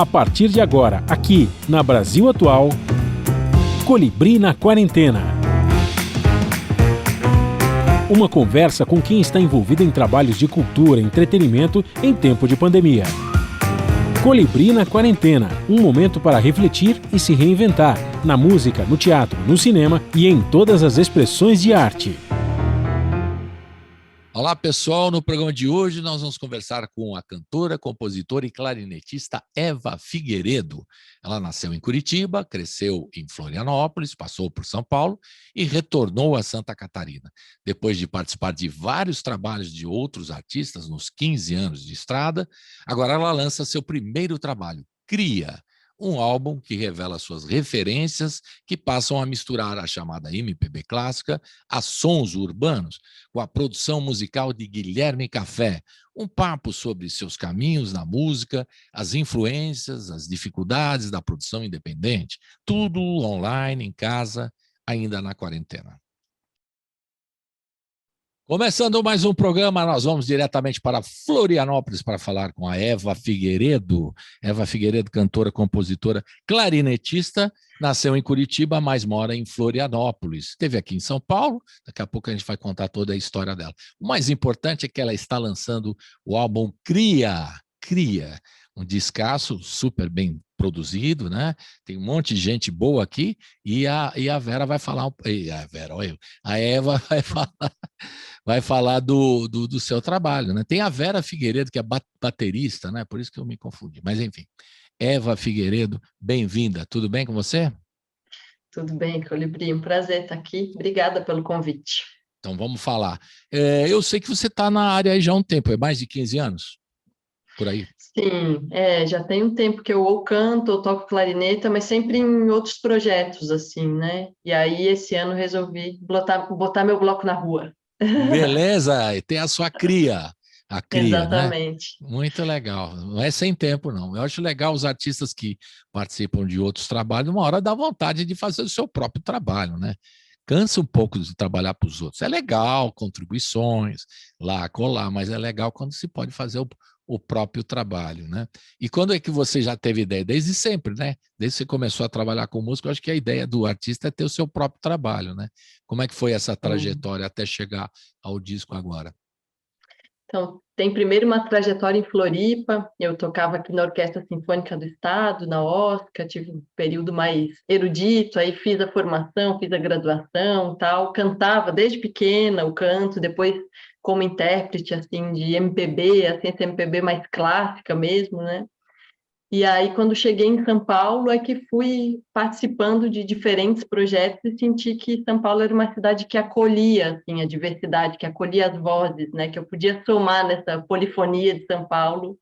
A partir de agora, aqui na Brasil Atual, Colibri na Quarentena. Uma conversa com quem está envolvido em trabalhos de cultura e entretenimento em tempo de pandemia. Colibri na Quarentena, um momento para refletir e se reinventar, na música, no teatro, no cinema e em todas as expressões de arte. Olá pessoal, no programa de hoje nós vamos conversar com a cantora, compositora e clarinetista Eva Figueiredo. Ela nasceu em Curitiba, cresceu em Florianópolis, passou por São Paulo e retornou a Santa Catarina. Depois de participar de vários trabalhos de outros artistas nos 15 anos de estrada, agora ela lança seu primeiro trabalho, Cria, um álbum que revela suas referências que passam a misturar a chamada MPB clássica a sons urbanos, com a produção musical de Guilherme Café, um papo sobre seus caminhos na música, as influências, as dificuldades da produção independente, tudo online, em casa, ainda na quarentena. Começando mais um programa, nós vamos diretamente para Florianópolis para falar com a Eva Figueiredo. Eva Figueiredo, cantora, compositora, clarinetista, nasceu em Curitiba, mas mora em Florianópolis. Esteve aqui em São Paulo, daqui a pouco a gente vai contar toda a história dela. O mais importante é que ela está lançando o álbum Cria, um discaço super bem produzido, né? Tem um monte de gente boa aqui e a Vera vai falar, a Eva vai falar do seu trabalho, né? Tem a Vera Figueiredo, que é baterista, né? Por isso que eu me confundi. Mas, enfim, Eva Figueiredo, bem-vinda. Tudo bem com você? Tudo bem, Colibri. Um prazer estar aqui. Obrigada pelo convite. Então, vamos falar. Eu sei que você está na área aí já há um tempo, é mais de 15 anos? Por aí? Sim, já tem um tempo que eu ou canto ou toco clarineta, mas sempre em outros projetos, assim, né? E aí, esse ano, resolvi botar meu bloco na rua. Beleza, e tem a sua cria, Exatamente. Né? Muito legal, não é sem tempo não, eu acho legal os artistas que participam de outros trabalhos, uma hora dá vontade de fazer o seu próprio trabalho, né? Cansa um pouco de trabalhar para os outros, é legal, contribuições, lá, colar, mas é legal quando se pode fazer o próprio trabalho, né? E quando é que você já teve ideia? Desde sempre, né? Desde que você começou a trabalhar com música, eu acho que a ideia do artista é ter o seu próprio trabalho, né? Como é que foi essa trajetória até chegar ao disco agora? Então, tem primeiro uma trajetória em Floripa, eu tocava aqui na Orquestra Sinfônica do Estado, na OSCA, tive um período mais erudito, aí fiz a formação, fiz a graduação, tal, cantava desde pequena o canto, depois como intérprete, assim, de MPB, assim, essa MPB mais clássica mesmo, né? E aí, quando cheguei em São Paulo, é que fui participando de diferentes projetos e senti que São Paulo era uma cidade que acolhia assim, a diversidade, que acolhia as vozes, né? Que eu podia somar nessa polifonia de São Paulo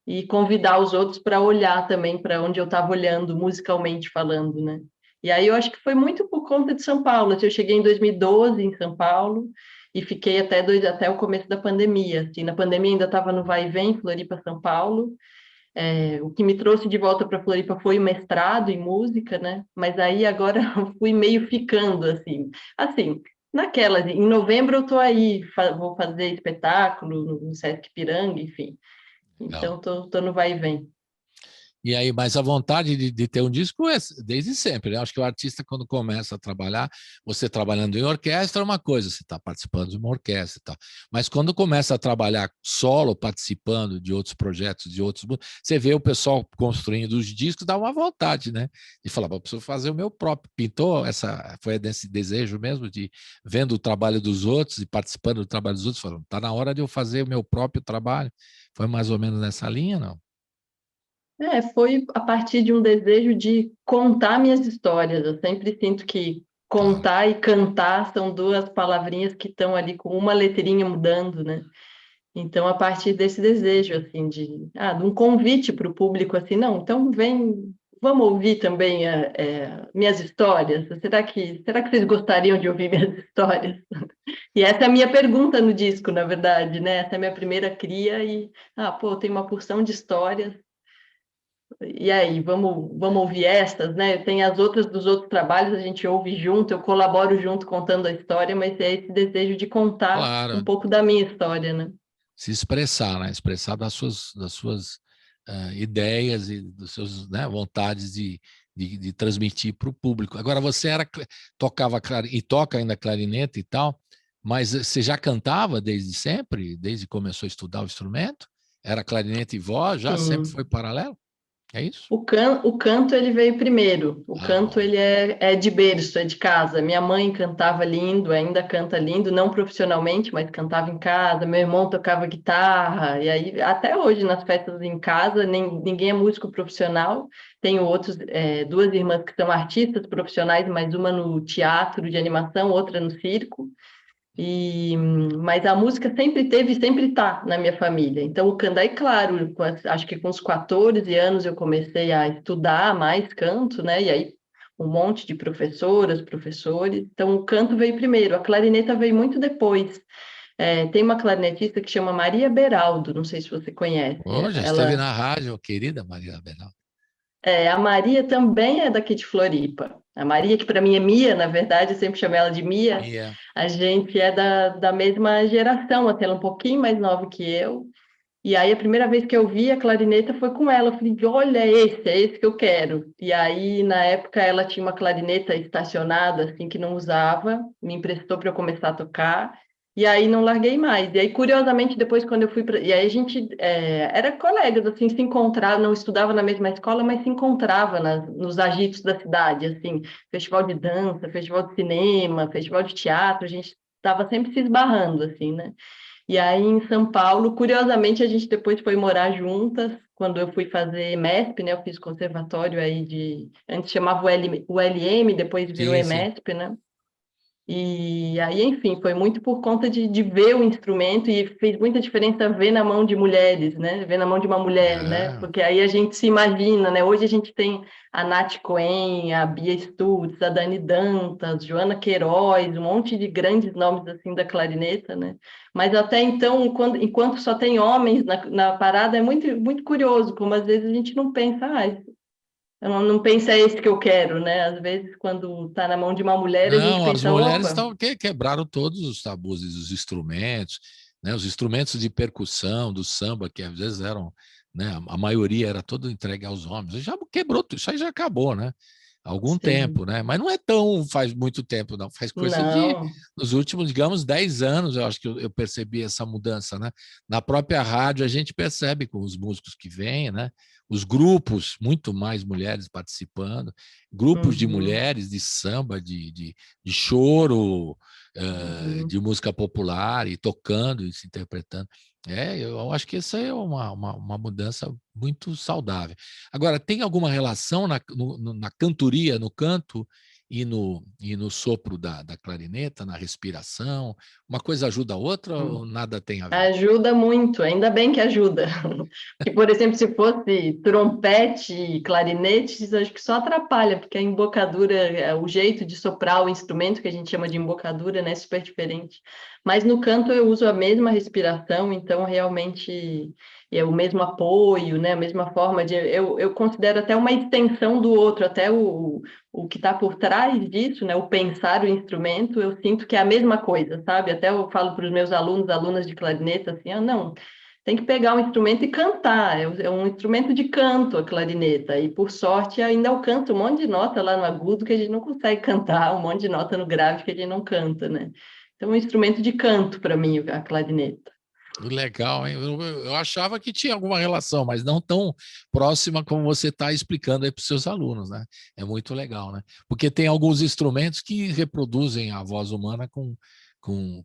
e convidar os outros para olhar também para onde eu estava olhando, musicalmente falando, né? E aí eu acho que foi muito por conta de São Paulo. Eu cheguei em 2012 em São Paulo e fiquei até o começo da pandemia. Assim, na pandemia ainda estava no vai e vem, Floripa-São Paulo. O que me trouxe de volta para Floripa foi o mestrado em música, né? Mas aí agora eu fui meio ficando assim, naquelas. Em novembro eu tô aí, vou fazer espetáculo no Sesc Piranga, enfim. Então tô no vai e vem. E aí, mas a vontade de ter um disco é desde sempre, né? Acho que o artista, quando começa a trabalhar, você trabalhando em orquestra é uma coisa, você está participando de uma orquestra e tal. Mas quando começa a trabalhar solo, participando de outros projetos, de outros... Você vê o pessoal construindo os discos, dá uma vontade, né? De falar, eu preciso fazer o meu próprio. Pintou foi desse desejo mesmo de vendo o trabalho dos outros e participando do trabalho dos outros, falando, está na hora de eu fazer o meu próprio trabalho. Foi mais ou menos nessa linha, não? Foi a partir de um desejo de contar minhas histórias. Eu sempre sinto que contar e cantar são duas palavrinhas que estão ali com uma letrinha mudando, né? Então, a partir desse desejo, assim, de um convite para o público, assim, não, então vem, vamos ouvir também minhas histórias? Será que vocês gostariam de ouvir minhas histórias? E essa é a minha pergunta no disco, na verdade, né? Essa é a minha primeira cria e, tem uma porção de histórias. E aí, vamos ouvir estas, né? Tem as outras dos outros trabalhos, a gente ouve junto, eu colaboro junto contando a história, mas é esse desejo de contar um pouco da minha história, né? Se expressar, né? Expressar das suas ideias e dos seus, né, vontades de transmitir para o público. Agora, você tocava e toca ainda clarinete e tal, mas você já cantava desde sempre? Desde que começou a estudar o instrumento? Era clarinete e voz? Já sempre Sim. foi paralelo? É isso? O canto ele veio primeiro. O canto Olha. ele é de berço, é de casa. Minha mãe cantava lindo, ainda canta lindo, não profissionalmente, mas cantava em casa. Meu irmão tocava guitarra. E aí, até hoje, nas festas em casa, ninguém é músico profissional. Tenho duas irmãs que são artistas profissionais, mas uma no teatro de animação, outra no circo. Mas a música sempre teve e sempre está na minha família. Então, o canto, daí, claro, acho que com os 14 anos eu comecei a estudar mais canto, né? E aí, um monte de professoras, professores. Então, o canto veio primeiro, a clarineta veio muito depois. Tem uma clarinetista que chama Maria Beraldo, não sei se você conhece. Já esteve na rádio, querida Maria Bernal. A Maria também é daqui de Floripa. A Maria, que para mim é Mia, na verdade, eu sempre chamo ela de Mia. Mia. A gente é da mesma geração, até ela é um pouquinho mais nova que eu. E aí, a primeira vez que eu vi a clarineta foi com ela. Eu falei, olha, é esse que eu quero. E aí, na época, ela tinha uma clarineta estacionada, assim, que não usava, me emprestou para eu começar a tocar. E aí, não larguei mais. E aí, curiosamente, depois, quando eu fui para... E aí, a gente era colegas, assim, se encontrava, não estudava na mesma escola, mas se encontrava nos agitos da cidade, assim, festival de dança, festival de cinema, festival de teatro, a gente estava sempre se esbarrando, assim, né? E aí, em São Paulo, curiosamente, a gente depois foi morar juntas, quando eu fui fazer MESP, né? Eu fiz conservatório aí antes chamava o LM, depois virou Sim, sim. EMESP, né? E aí, enfim, foi muito por conta de ver o instrumento e fez muita diferença ver na mão de mulheres, né? Ver na mão de uma mulher, né? É. Porque aí a gente se imagina, né? Hoje a gente tem a Nath Cohen, a Bia Stutz, a Dani Dantas, Joana Queiroz, um monte de grandes nomes assim da clarineta, né? Mas até então, enquanto só tem homens na parada, é muito, muito curioso, como às vezes a gente não pensa, eu não penso é esse que eu quero, né? Às vezes, quando está na mão de uma mulher, a gente Não, as pensa, mulheres opa, quebraram todos os tabus dos instrumentos, né? Os instrumentos de percussão, do samba, que às vezes eram, né? A maioria era todo entregue aos homens. Já quebrou, isso aí já acabou, né? Há algum tempo, sim, né? Mas não é tão faz muito tempo, não. Faz coisa de não, nos últimos, digamos, 10 anos, eu acho que eu percebi essa mudança, né? Na própria rádio a gente percebe com os músicos que vêm, né? Os grupos, muito mais mulheres participando, grupos de uhum, mulheres de samba, de choro, uhum. de música popular e tocando e se interpretando. Eu acho que essa é uma mudança muito saudável. Agora, tem alguma relação na cantoria, no canto e no sopro da clarineta, na respiração? Uma coisa ajuda a outra ou nada tem a ver? Ajuda muito, ainda bem que ajuda. Porque, por exemplo, se fosse trompete e clarinete, acho que só atrapalha, porque a embocadura, o jeito de soprar o instrumento, que a gente chama de embocadura, né, é super diferente. Mas no canto eu uso a mesma respiração, então realmente é o mesmo apoio, né, a mesma forma de... Eu considero até uma extensão do outro, até o que está por trás disso, né, o pensar o instrumento, eu sinto que é a mesma coisa, sabe? Até eu falo para os meus alunos, alunas de clarineta, assim, não, tem que pegar um instrumento e cantar, é um instrumento de canto a clarineta, e por sorte ainda alcança um monte de nota lá no agudo que a gente não consegue cantar, um monte de nota no grave que a gente não canta, né? Então, é um instrumento de canto para mim, a clarineta. Legal, hein? Eu achava que tinha alguma relação, mas não tão próxima como você está explicando aí para os seus alunos, né? É muito legal, né? Porque tem alguns instrumentos que reproduzem a voz humana com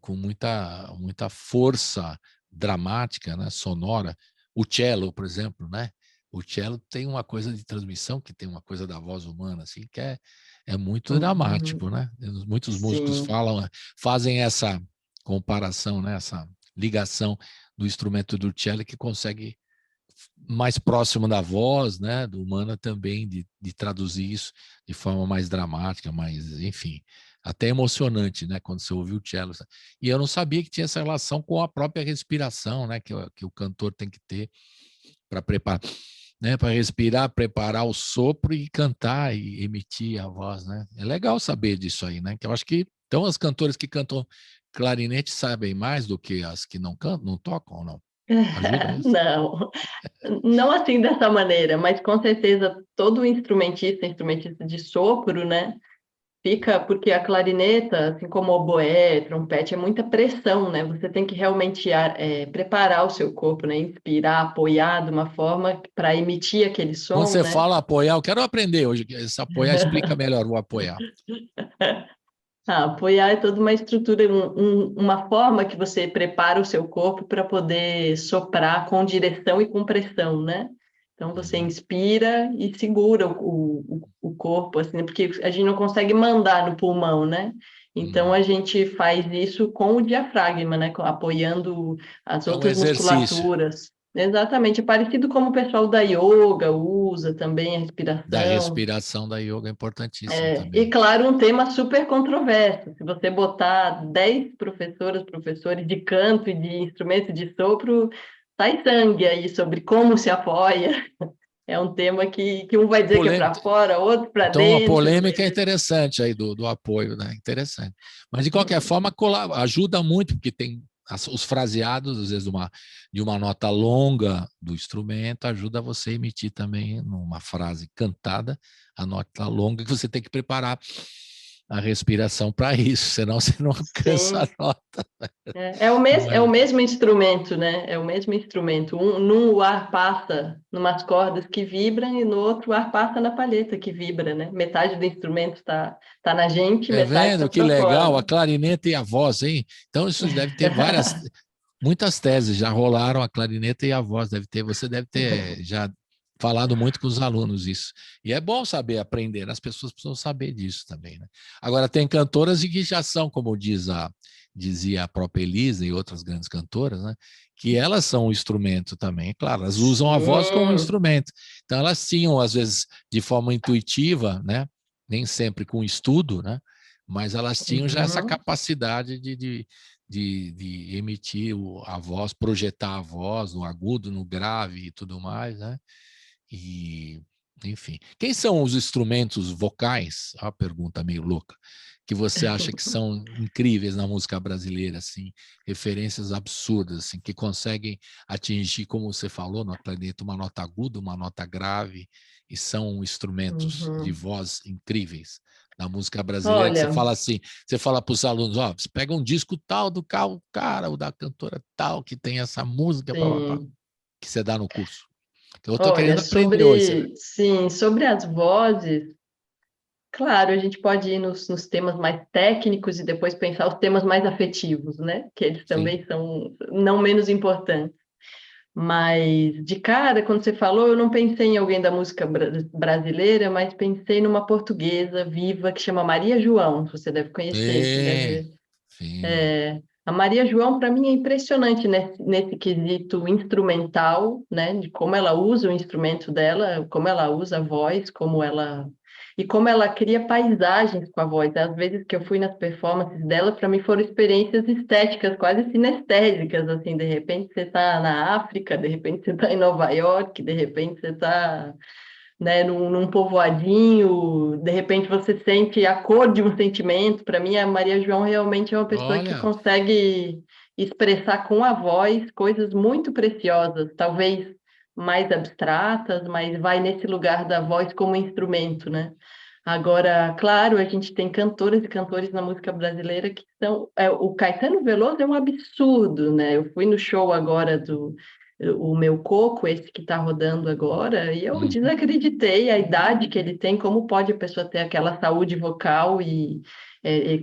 muita força dramática, né? Sonora. O cello, por exemplo, né? O cello tem uma coisa de transmissão, que tem uma coisa da voz humana, assim, que é muito dramático, né? Muitos músicos Sim. fazem essa comparação, né? Essa ligação do instrumento do cello que consegue mais próximo da voz, né, do humana também de traduzir isso de forma mais dramática, mais, enfim, até emocionante, né, quando você ouve o cello. E eu não sabia que tinha essa relação com a própria respiração, né, que o cantor tem que ter para preparar, né, para respirar, preparar o sopro e cantar e emitir a voz, né? É legal saber disso aí, né? Que eu acho que então as cantoras que cantam clarinete sabem mais do que as que não cantam, não tocam ou não? Ajuda isso? Não, Não assim dessa maneira, mas com certeza todo instrumentista de sopro, né? Fica, porque a clarineta, assim como o oboé, trompete, é muita pressão, né? Você tem que realmente preparar o seu corpo, né? Inspirar, apoiar de uma forma para emitir aquele Quando som, você né? fala apoiar, eu quero aprender hoje. Esse apoiar explica melhor o apoiar. Apoiar é toda uma estrutura, uma forma que você prepara o seu corpo para poder soprar com direção e com pressão, né? Então você Uhum. inspira e segura o corpo, assim, porque a gente não consegue mandar no pulmão, né? Então a gente faz isso com o diafragma, né? Apoiando as É um outras exercício musculaturas. Exatamente, é parecido como o pessoal da yoga usa também a da respiração. respiração da yoga, é importantíssimo E também. claro, um tema super controverso. Se você botar 10 professores de canto e de instrumento de sopro, sai sangue aí sobre como se apoia. É um tema que um vai dizer que é para fora, outro para Então, a dentro. polêmica é interessante aí do apoio, né? Interessante. Mas, de qualquer forma, ajuda muito, porque tem os fraseados, às vezes, de uma nota longa do instrumento, ajuda você a emitir também, numa frase cantada, a nota longa, que você tem que preparar a respiração para isso, senão você não alcança a Sim, nota. é o mesmo instrumento, né? É o mesmo instrumento. Num o ar passa numas cordas que vibram e no outro o ar passa na palheta que vibra, né? Metade do instrumento tá na gente, É metade está vendo que para legal, a fora. clarineta e a voz, hein? Então, isso deve ter muitas teses já rolaram, a clarineta e a voz, você deve ter já falado muito com os alunos isso. E é bom saber aprender, as pessoas precisam saber disso também, né? Agora, tem cantoras que já são, como dizia a própria Elisa e outras grandes cantoras, né? Que elas são um instrumento também, claro, elas usam a voz como Sim. instrumento. Então, elas tinham, às vezes, de forma intuitiva, né? Nem sempre com estudo, né? Mas elas tinham já essa Uhum. capacidade de emitir a voz, projetar a voz no agudo, no grave e tudo mais, né? E, enfim. Quem são os instrumentos vocais? É uma pergunta meio louca, que você acha que são incríveis na música brasileira, assim, referências absurdas, assim, que conseguem atingir, como você falou, no clarinete, uma nota aguda, uma nota grave, e são instrumentos de Uhum. voz incríveis na música brasileira, que você Olha, fala assim, você fala para os alunos, ó, você pega um disco tal do cara, ou da cantora tal, que tem essa música, pá, pá, pá, sim. que você dá no curso. Então, eu estou Olha, querendo aprender hoje. sobre as vozes, claro, a gente pode ir nos temas mais técnicos e depois pensar os temas mais afetivos, né? Que eles Sim. também são não menos importantes. Mas, de cara, quando você falou, eu não pensei em alguém da música brasileira, mas pensei numa portuguesa viva que chama Maria João. Você deve conhecer, você Sim, deve. sim. A Maria João, para mim, é impressionante nesse quesito instrumental, né? De como ela usa o instrumento dela, como ela usa a voz, e como ela cria paisagens com a voz. Às vezes que eu fui nas performances dela, para mim foram experiências estéticas, quase sinestésicas, assim. De repente você está na África, de repente você está em Nova York, de repente você está, né, num povoadinho, de repente você sente a cor de um sentimento. Para mim, a Maria João realmente é uma pessoa que Olha, consegue expressar com a voz coisas muito preciosas, talvez mais abstratas, mas vai nesse lugar da voz como instrumento, né? Agora, claro, a gente tem cantoras e cantores na música brasileira que são. O Caetano Veloso é um absurdo, né? Eu fui no show agora do o meu coco, esse que está rodando agora, e eu hum, desacreditei a idade que ele tem, como pode a pessoa ter aquela saúde vocal e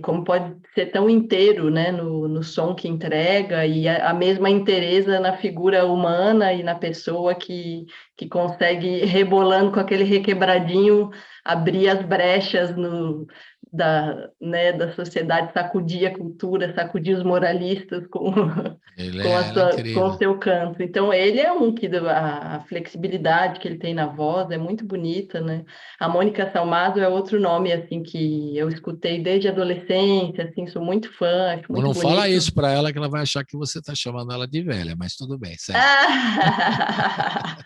como pode ser tão inteiro, né, no som que entrega, e a mesma inteireza na figura humana e na pessoa que consegue, rebolando com aquele requebradinho, abrir as brechas da sociedade, sacudir a cultura, sacudir os moralistas com, ela é com o incrível. seu canto. Então, ele é um que a flexibilidade que ele tem na voz é muito bonita, né? A Mônica Salmazo é outro nome, assim, que eu escutei desde a adolescência, assim, sou muito fã, acho muito Não fala bonito. isso para ela que ela vai achar que você está chamando ela de velha, mas tudo bem, segue. Ah!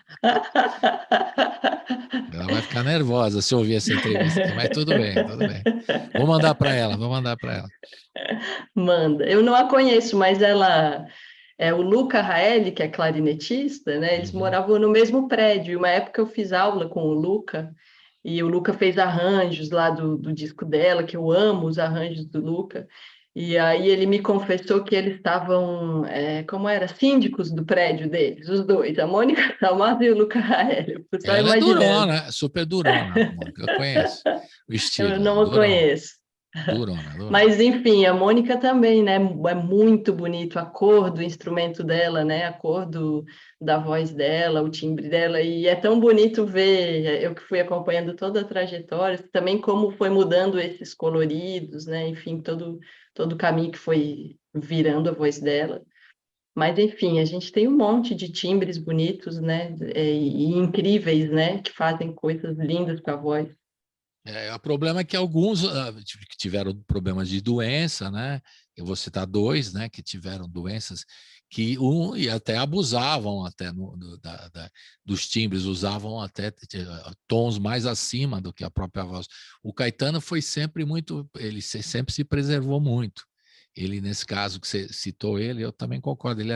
Ela vai ficar nervosa se ouvir essa entrevista aqui, mas tudo bem, tudo bem. Vou mandar para ela, vou mandar para ela. Manda. Eu não a conheço, mas o Luca Raeli, que é clarinetista, né? Eles Uhum. moravam no mesmo prédio. E uma época eu fiz aula com o Luca, e o Luca fez arranjos lá do disco dela, que eu amo os arranjos do Luca. E aí ele me confessou que eles estavam, como era, síndicos do prédio deles, os dois, a Mônica Salmazo e o Luca Raeli. Eu fui só Ela é imaginando. durona, super durona, Mônica. Eu conheço o Eu estilo, não a durona, conheço. durona, durona. Mas, enfim, a Mônica também, né? É muito bonito a cor do instrumento dela, né? A cor da voz dela, o timbre dela. E é tão bonito ver, eu que fui acompanhando toda a trajetória, também como foi mudando esses coloridos, né? Enfim, todo o caminho que foi virando a voz dela. Mas, enfim, a gente tem um monte de timbres bonitos, né? E incríveis, né? Que fazem coisas lindas com a voz. O problema é que alguns que tiveram problemas de doença, né? Eu vou citar dois, né? Que tiveram doenças que e até abusavam até dos timbres, usavam até tons mais acima do que a própria voz. O Caetano foi sempre muito, ele sempre se preservou muito. Ele, nesse caso que você citou ele, eu também concordo, ele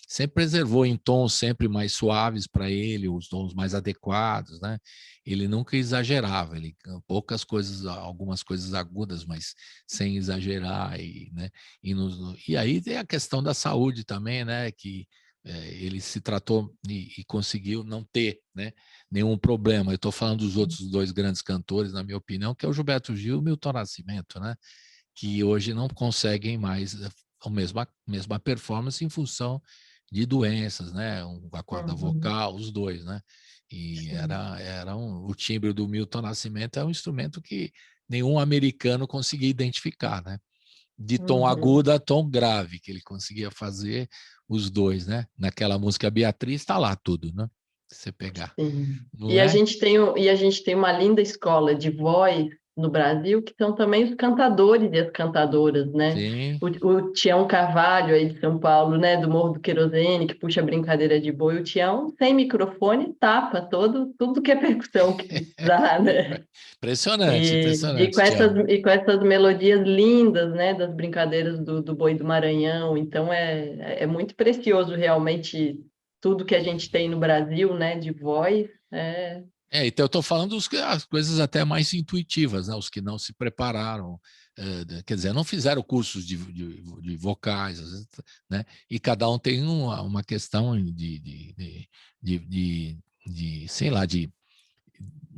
sempre preservou em tons sempre mais suaves para ele, os tons mais adequados, né? Ele nunca exagerava, ele poucas coisas, algumas coisas agudas, mas sem exagerar, né? E aí tem a questão da saúde também, né? Que ele se tratou e conseguiu não ter, né, nenhum problema. Eu estou falando dos outros dois grandes cantores, na minha opinião, que é o Gilberto Gil e o Milton Nascimento, né? Que hoje não conseguem mais a mesma performance em função de doenças, né? A corda Uhum. vocal, os dois, né? E o timbre do Milton Nascimento é um instrumento que nenhum americano conseguia identificar, né? De tom Uhum. agudo a tom grave, que ele conseguia fazer os dois, né? Naquela música Beatriz está lá tudo, né? Se você pegar, Sim. não é? E a gente tem uma linda escola de voz no Brasil, que são também os cantadores e as cantadoras, né? Sim. O Tião Carvalho, aí de São Paulo, né? Do Morro do Querosene, que puxa brincadeira de boi. O Tião, sem microfone, tapa tudo que é percussão que precisar, né? Impressionante, impressionante, Tião. E com essas melodias lindas, né? Das brincadeiras do Boi do Maranhão. Então, é muito precioso, realmente, tudo que a gente tem no Brasil, né? De voz. Então eu estou falando as coisas até mais intuitivas, né? Os que não se prepararam, quer dizer, não fizeram cursos de vocais, às vezes, né? E cada um tem uma questão sei lá, de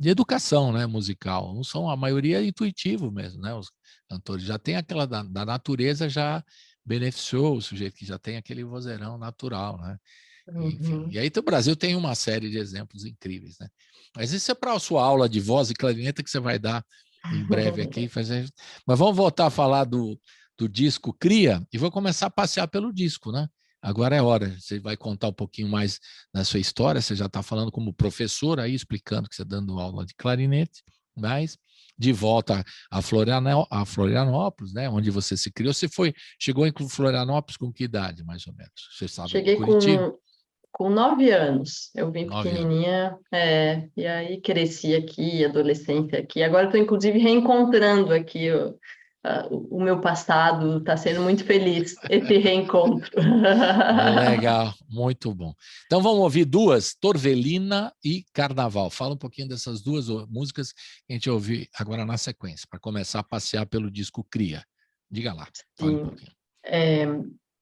educação, né, musical. Não são, a maioria é intuitivo mesmo, né? Os cantores já tem aquela da natureza, já beneficiou o sujeito que já tem aquele vozeirão natural, né? Enfim, Uhum. e aí o Brasil tem uma série de exemplos incríveis, né? Mas isso é para a sua aula de voz e clarineta que você vai dar em breve aqui. Mas vamos voltar a falar do disco Cria e vou começar a passear pelo disco, né? Agora é hora, você vai contar um pouquinho mais da sua história, você já está falando como professor aí, explicando que você está dando aula de clarinete, mas de volta a Florianópolis, né, onde você se criou. Chegou em Florianópolis com que idade, mais ou menos? Você estava em Cheguei Curitiba? com 9 anos. Eu vim 9 anos. pequenininha, e aí cresci aqui, adolescência aqui. Agora estou, inclusive, reencontrando aqui o meu passado. Está sendo muito feliz esse reencontro. Legal, muito bom. Então vamos ouvir duas, Torvelina e Carnaval. Fala um pouquinho dessas duas músicas que a gente ouviu agora na sequência, para começar a passear pelo disco Cria. Diga lá, fale um Sim. pouquinho. É,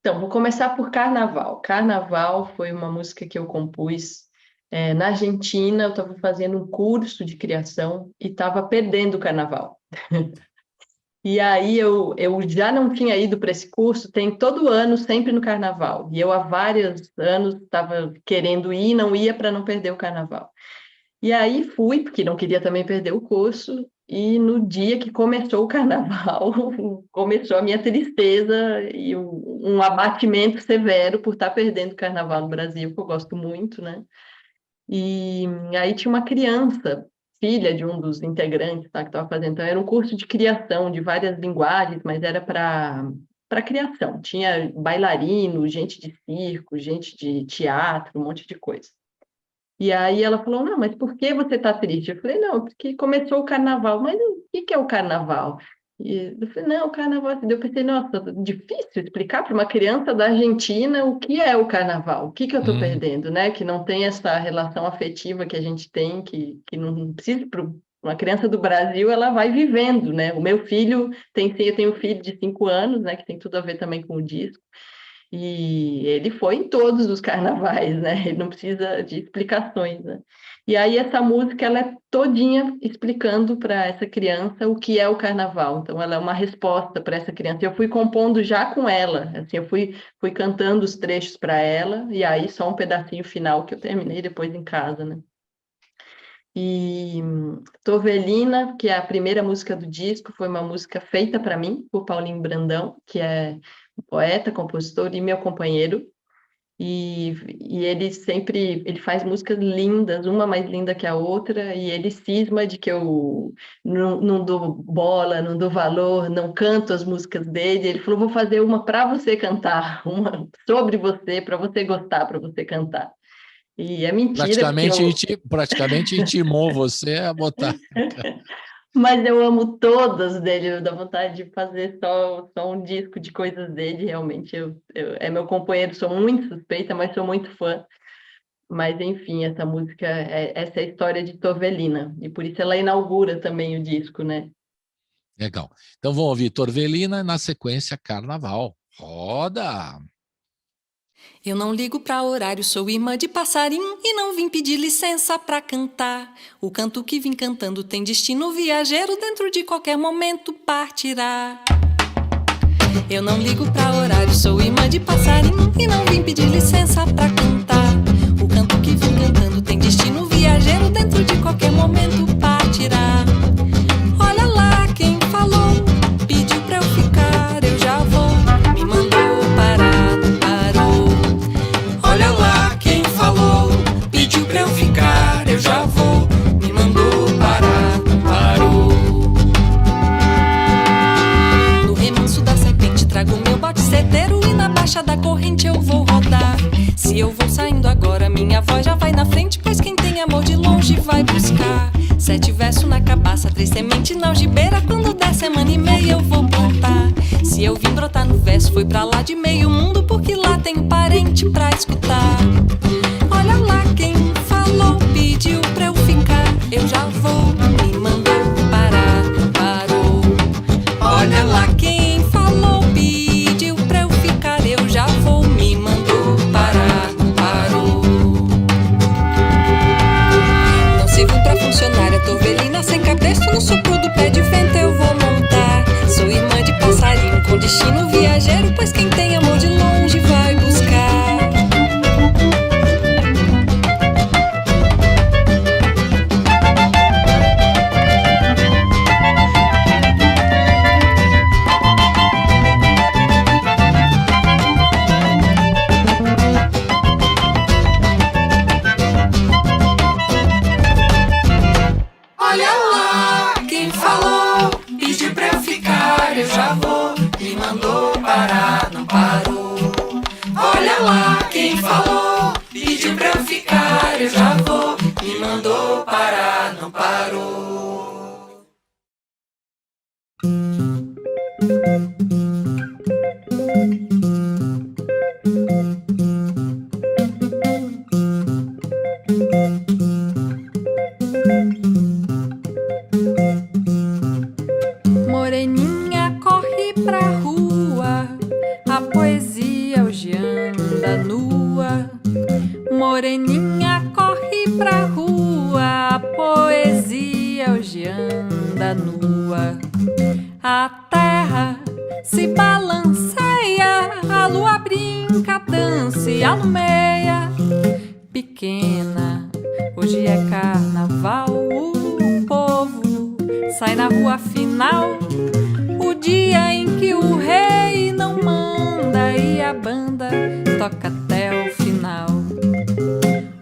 então, vou começar por Carnaval. Carnaval foi uma música que eu compus na Argentina. Eu estava fazendo um curso de criação e estava perdendo o Carnaval. E aí eu já não tinha ido para esse curso, tem todo ano, sempre no Carnaval. E eu há vários anos estava querendo ir, não ia para não perder o Carnaval. E aí fui, porque não queria também perder o curso, e no dia que começou o carnaval, começou a minha tristeza e um abatimento severo por estar perdendo o carnaval no Brasil, que eu gosto muito, né? E aí tinha uma criança, filha de um dos integrantes, tá, que estava fazendo, então era um curso de criação de várias linguagens, mas era para criação. Tinha bailarino, gente de circo, gente de teatro, um monte de coisa. E aí ela falou, não, mas por que você está triste? Eu falei, não, porque começou o carnaval. Mas o que é o carnaval? E eu falei, não, o carnaval. Eu pensei, nossa, difícil explicar para uma criança da Argentina o que é o carnaval, o que eu estou perdendo, né? Que não tem essa relação afetiva que a gente tem, que não precisa. Uma criança do Brasil, ela vai vivendo, né? O meu filho eu tenho um filho de 5 anos, né? Que tem tudo a ver também com o disco. E ele foi em todos os carnavais, né? Ele não precisa de explicações, né? E aí essa música, ela é todinha explicando para essa criança o que é o carnaval. Então ela é uma resposta para essa criança. Eu fui compondo já com ela, assim, eu fui cantando os trechos para ela, e aí só um pedacinho final que eu terminei depois em casa, né? E Torvelina, que é a primeira música do disco, foi uma música feita para mim, por Paulinho Brandão, que é um poeta, compositor e meu companheiro. E ele faz músicas lindas, uma mais linda que a outra, e ele cisma de que eu não dou bola, não dou valor, não canto as músicas dele. Ele falou, vou fazer uma para você cantar, uma sobre você, para você gostar, para você cantar. E é mentira, praticamente intimou você a botar. Mas eu amo todas dele, dá vontade de fazer só um disco de coisas dele, realmente. É meu companheiro, sou muito suspeita, mas sou muito fã. Mas, enfim, essa música, essa é a história de Torvelina, e por isso ela inaugura também o disco, né? Legal. Então vamos ouvir Torvelina, na sequência Carnaval. Roda! Eu não ligo pra horário, sou irmã de passarinho e não vim pedir licença pra cantar. O canto que vim cantando tem destino viajeiro, dentro de qualquer momento partirá. Eu não ligo pra horário, sou irmã de passarinho e não vim pedir licença pra cantar. O canto que vim cantando tem destino viajeiro, dentro de qualquer momento partirá. Olha lá quem falou, pediu pra eu ficar, eu já vou, me mandou parar, não parou. Olha lá quem falou, pediu pra eu ficar, eu já vou, me mandou parar, não parou. No remanso da serpente trago meu bote certeiro e na baixa da corrente eu vou rodar. Se eu vou saindo agora, minha voz já vai na frente, pois quem tem amor de longe vai buscar. 7 versos na cabaça, 3 sementes na algibeira, quando der semana e meia eu vou plantar. Se eu vim brotar no verso, foi pra lá de meio mundo, porque lá tenho parente pra escutar. Olha lá quem falou, pediu pra eu ficar, eu já vou, me mandou parar, parou. Olha lá quem falou, pediu pra eu ficar, eu já vou, me mandou parar, parou. Não sirvo pra funcionária, Torvelina sem cabresto, no sopro do pé de vento eu vou montar. Sou irmã de passarinho com destino viajeiro, pois quem tem amor de longe vai buscar. Olha lá quem falou, pediu pra eu ficar, eu já vou, me mandou parar, não parou. Olha lá quem falou, pediu pra eu ficar, eu já vou, me mandou parar, não parou. Moreninha corre pra rua, a poesia algeanda nua. Moreninha corre pra rua, a poesia algeanda nua. A terra se balanceia, a lua brinca, dança e alumeia. Pequena, hoje é carnaval, o povo sai na rua final, o dia em que o rei não manda e a banda toca até o final.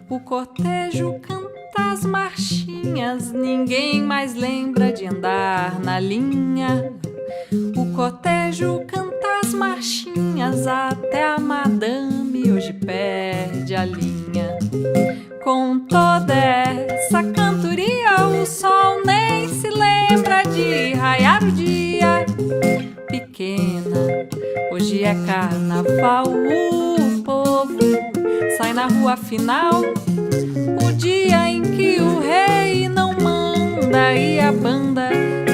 O cortejo canta as marchinhas, ninguém mais lembra de andar na linha. O cortejo canta as marchinhas, até a madame hoje perde a linha. Com toda essa cantoria, o sol nem se lembra de raiar o dia. Hoje é carnaval, o povo sai na rua afinal. O dia em que o rei não manda e a banda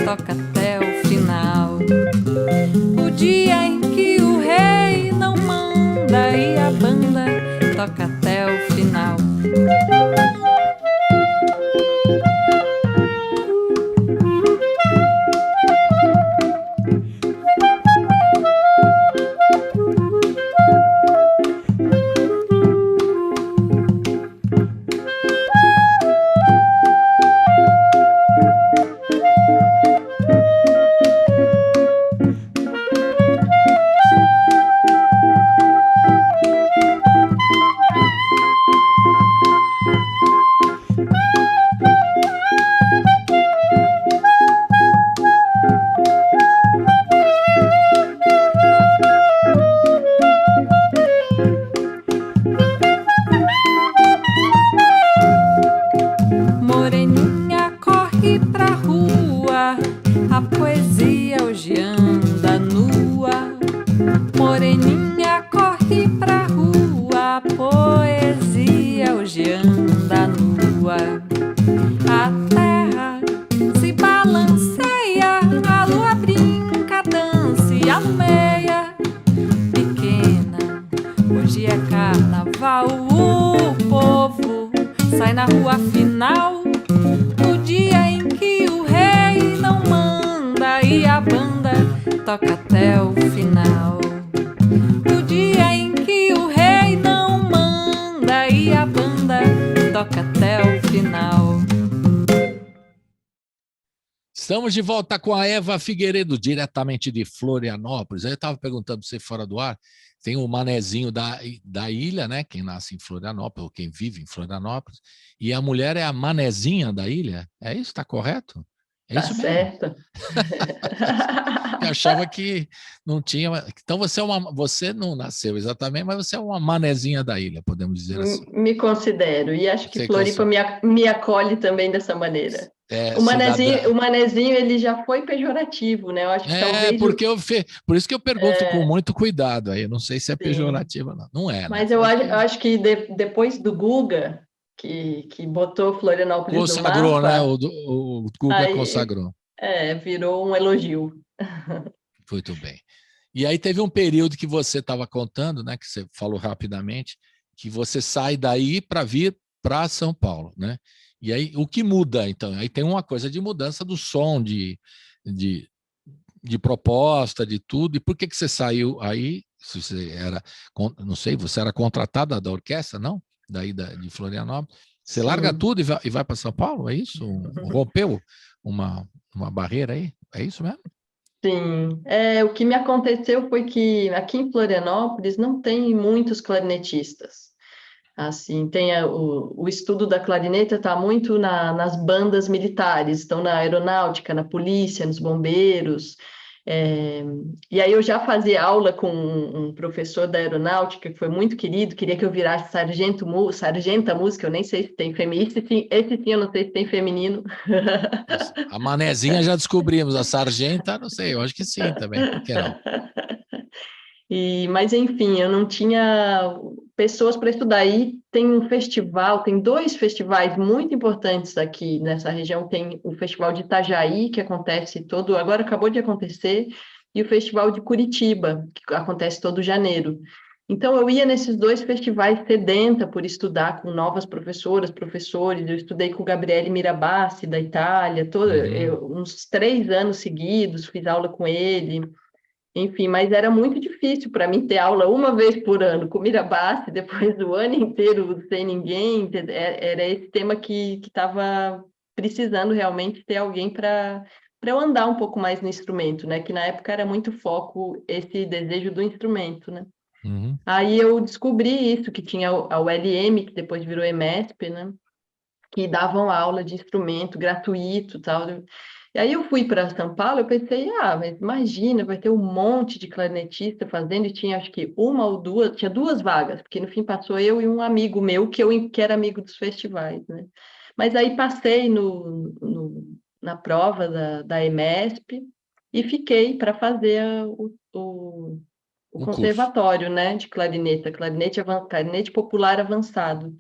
toca até o final. O dia em que o rei não manda e a banda toca até o final. Moreninha corre pra rua, a poesia hoje anda nua. Moreninha corre pra rua, a poesia hoje anda nua. A terra se balanceia, a lua brinca, dança e alumeia. Pequena, hoje é carnaval, o povo sai na rua final. O dia em que o rei não manda e a banda toca até o final. O dia em que o rei não manda e a banda toca até o final. Estamos de volta com a Eva Figueiredo, diretamente de Florianópolis. Aí eu estava perguntando para você fora do ar, tem o manezinho da ilha, né? Quem nasce em Florianópolis, ou quem vive em Florianópolis, e a mulher é a manezinha da ilha. É isso? Está correto? É Tá isso mesmo? certo. Eu achava que não tinha. Então você não nasceu exatamente, mas você é uma manezinha da ilha, podemos dizer assim. Me considero, e acho que Você Floripa me acolhe também dessa maneira. é O cidadã. manezinho, ele já foi pejorativo, né? Eu acho que talvez... Porque por isso que eu pergunto com É, muito cuidado aí. Eu não sei se é sim. pejorativo ou não. Não é, né? Mas eu acho que depois do Guga, que botou Florianópolis no Consagrou, né? mapa, O Guga aí consagrou. virou um elogio. Muito bem. E aí teve um período que você estava contando, né? Que você falou rapidamente, que você sai daí para vir para São Paulo, né? E aí o que muda, então? Aí tem uma coisa de mudança do som, de proposta, de tudo. E por que você saiu aí? Se você era, não sei, você era contratada da orquestra, não? Daí de Florianópolis. Você larga Sim. tudo e vai para São Paulo? É isso? Rompeu uma barreira aí? É isso mesmo? Sim, o que me aconteceu foi que aqui em Florianópolis não tem muitos clarinetistas. Assim, o estudo da clarineta está muito nas bandas militares, estão na aeronáutica, na polícia, nos bombeiros. E aí eu já fazia aula com um professor da aeronáutica que foi muito querido, queria que eu virasse sargenta música, eu nem sei se tem feminino, esse sim eu não sei se tem feminino. A manezinha já descobrimos, a sargenta, não sei, eu acho que sim também, por que não? Mas, enfim, eu não tinha pessoas para estudar. E tem um festival, tem 2 festivais muito importantes aqui nessa região. Tem o Festival de Itajaí, que acontece agora acabou de acontecer, e o Festival de Curitiba, que acontece todo janeiro. Então, eu ia nesses 2 festivais sedenta por estudar com novas professoras, professores. Eu estudei com o Gabriele Mirabassi, da Itália, uns 3 anos seguidos, fiz aula com ele. Enfim, mas era muito difícil para mim ter aula uma vez por ano com Mirabassi, depois do ano inteiro sem ninguém. Era esse tema que estava precisando realmente ter alguém para eu andar um pouco mais no instrumento, né? Que na época era muito foco esse desejo do instrumento, né? Uhum. Aí eu descobri isso, que tinha a ULM, que depois virou EMESP, né? Que davam aula de instrumento gratuito, tal. E aí eu fui para São Paulo, eu pensei, mas imagina, vai ter um monte de clarinetista fazendo, e tinha acho que tinha 2 vagas, porque no fim passou eu e um amigo meu, que era amigo dos festivais, né? Mas aí passei na prova da EMESP e fiquei para fazer o Um conservatório, né, de clarinete, clarinete popular avançado.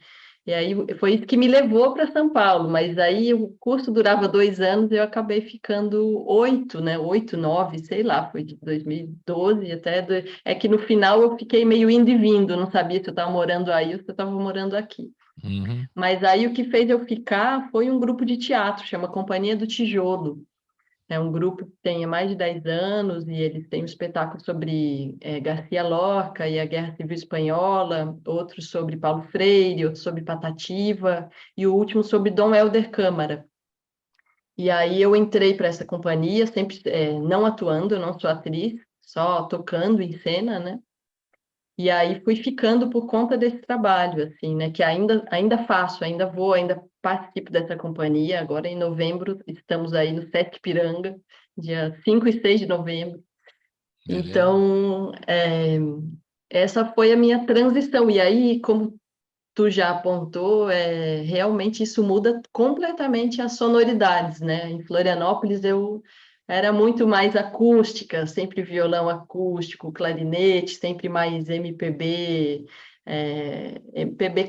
E aí foi isso que me levou para São Paulo, mas aí o curso durava 2 anos e eu acabei ficando 8, né, 8, 9, sei lá, foi de 2012 até... É que no final eu fiquei meio indo e vindo, não sabia se eu estava morando aí ou se eu estava morando aqui. Uhum. Mas aí o que fez eu ficar foi um grupo de teatro, chama Companhia do Tijolo. É um grupo que tem mais de 10 anos e eles têm um espetáculo sobre Garcia Lorca e a Guerra Civil Espanhola, outros sobre Paulo Freire, outros sobre Patativa e o último sobre Dom Helder Câmara. E aí eu entrei para essa companhia, sempre não atuando, eu não sou atriz, só tocando em cena, né? E aí fui ficando por conta desse trabalho, assim, né? Que ainda faço, ainda vou, ainda participo dessa companhia. Agora, em novembro, estamos aí no Sesc Piranga, dia 5 e 6 de novembro. Beleza. Então, essa foi a minha transição. E aí, como tu já apontou, realmente isso muda completamente as sonoridades, né? Em Florianópolis eu era muito mais acústica, sempre violão acústico, clarinete, sempre mais MPB, MPB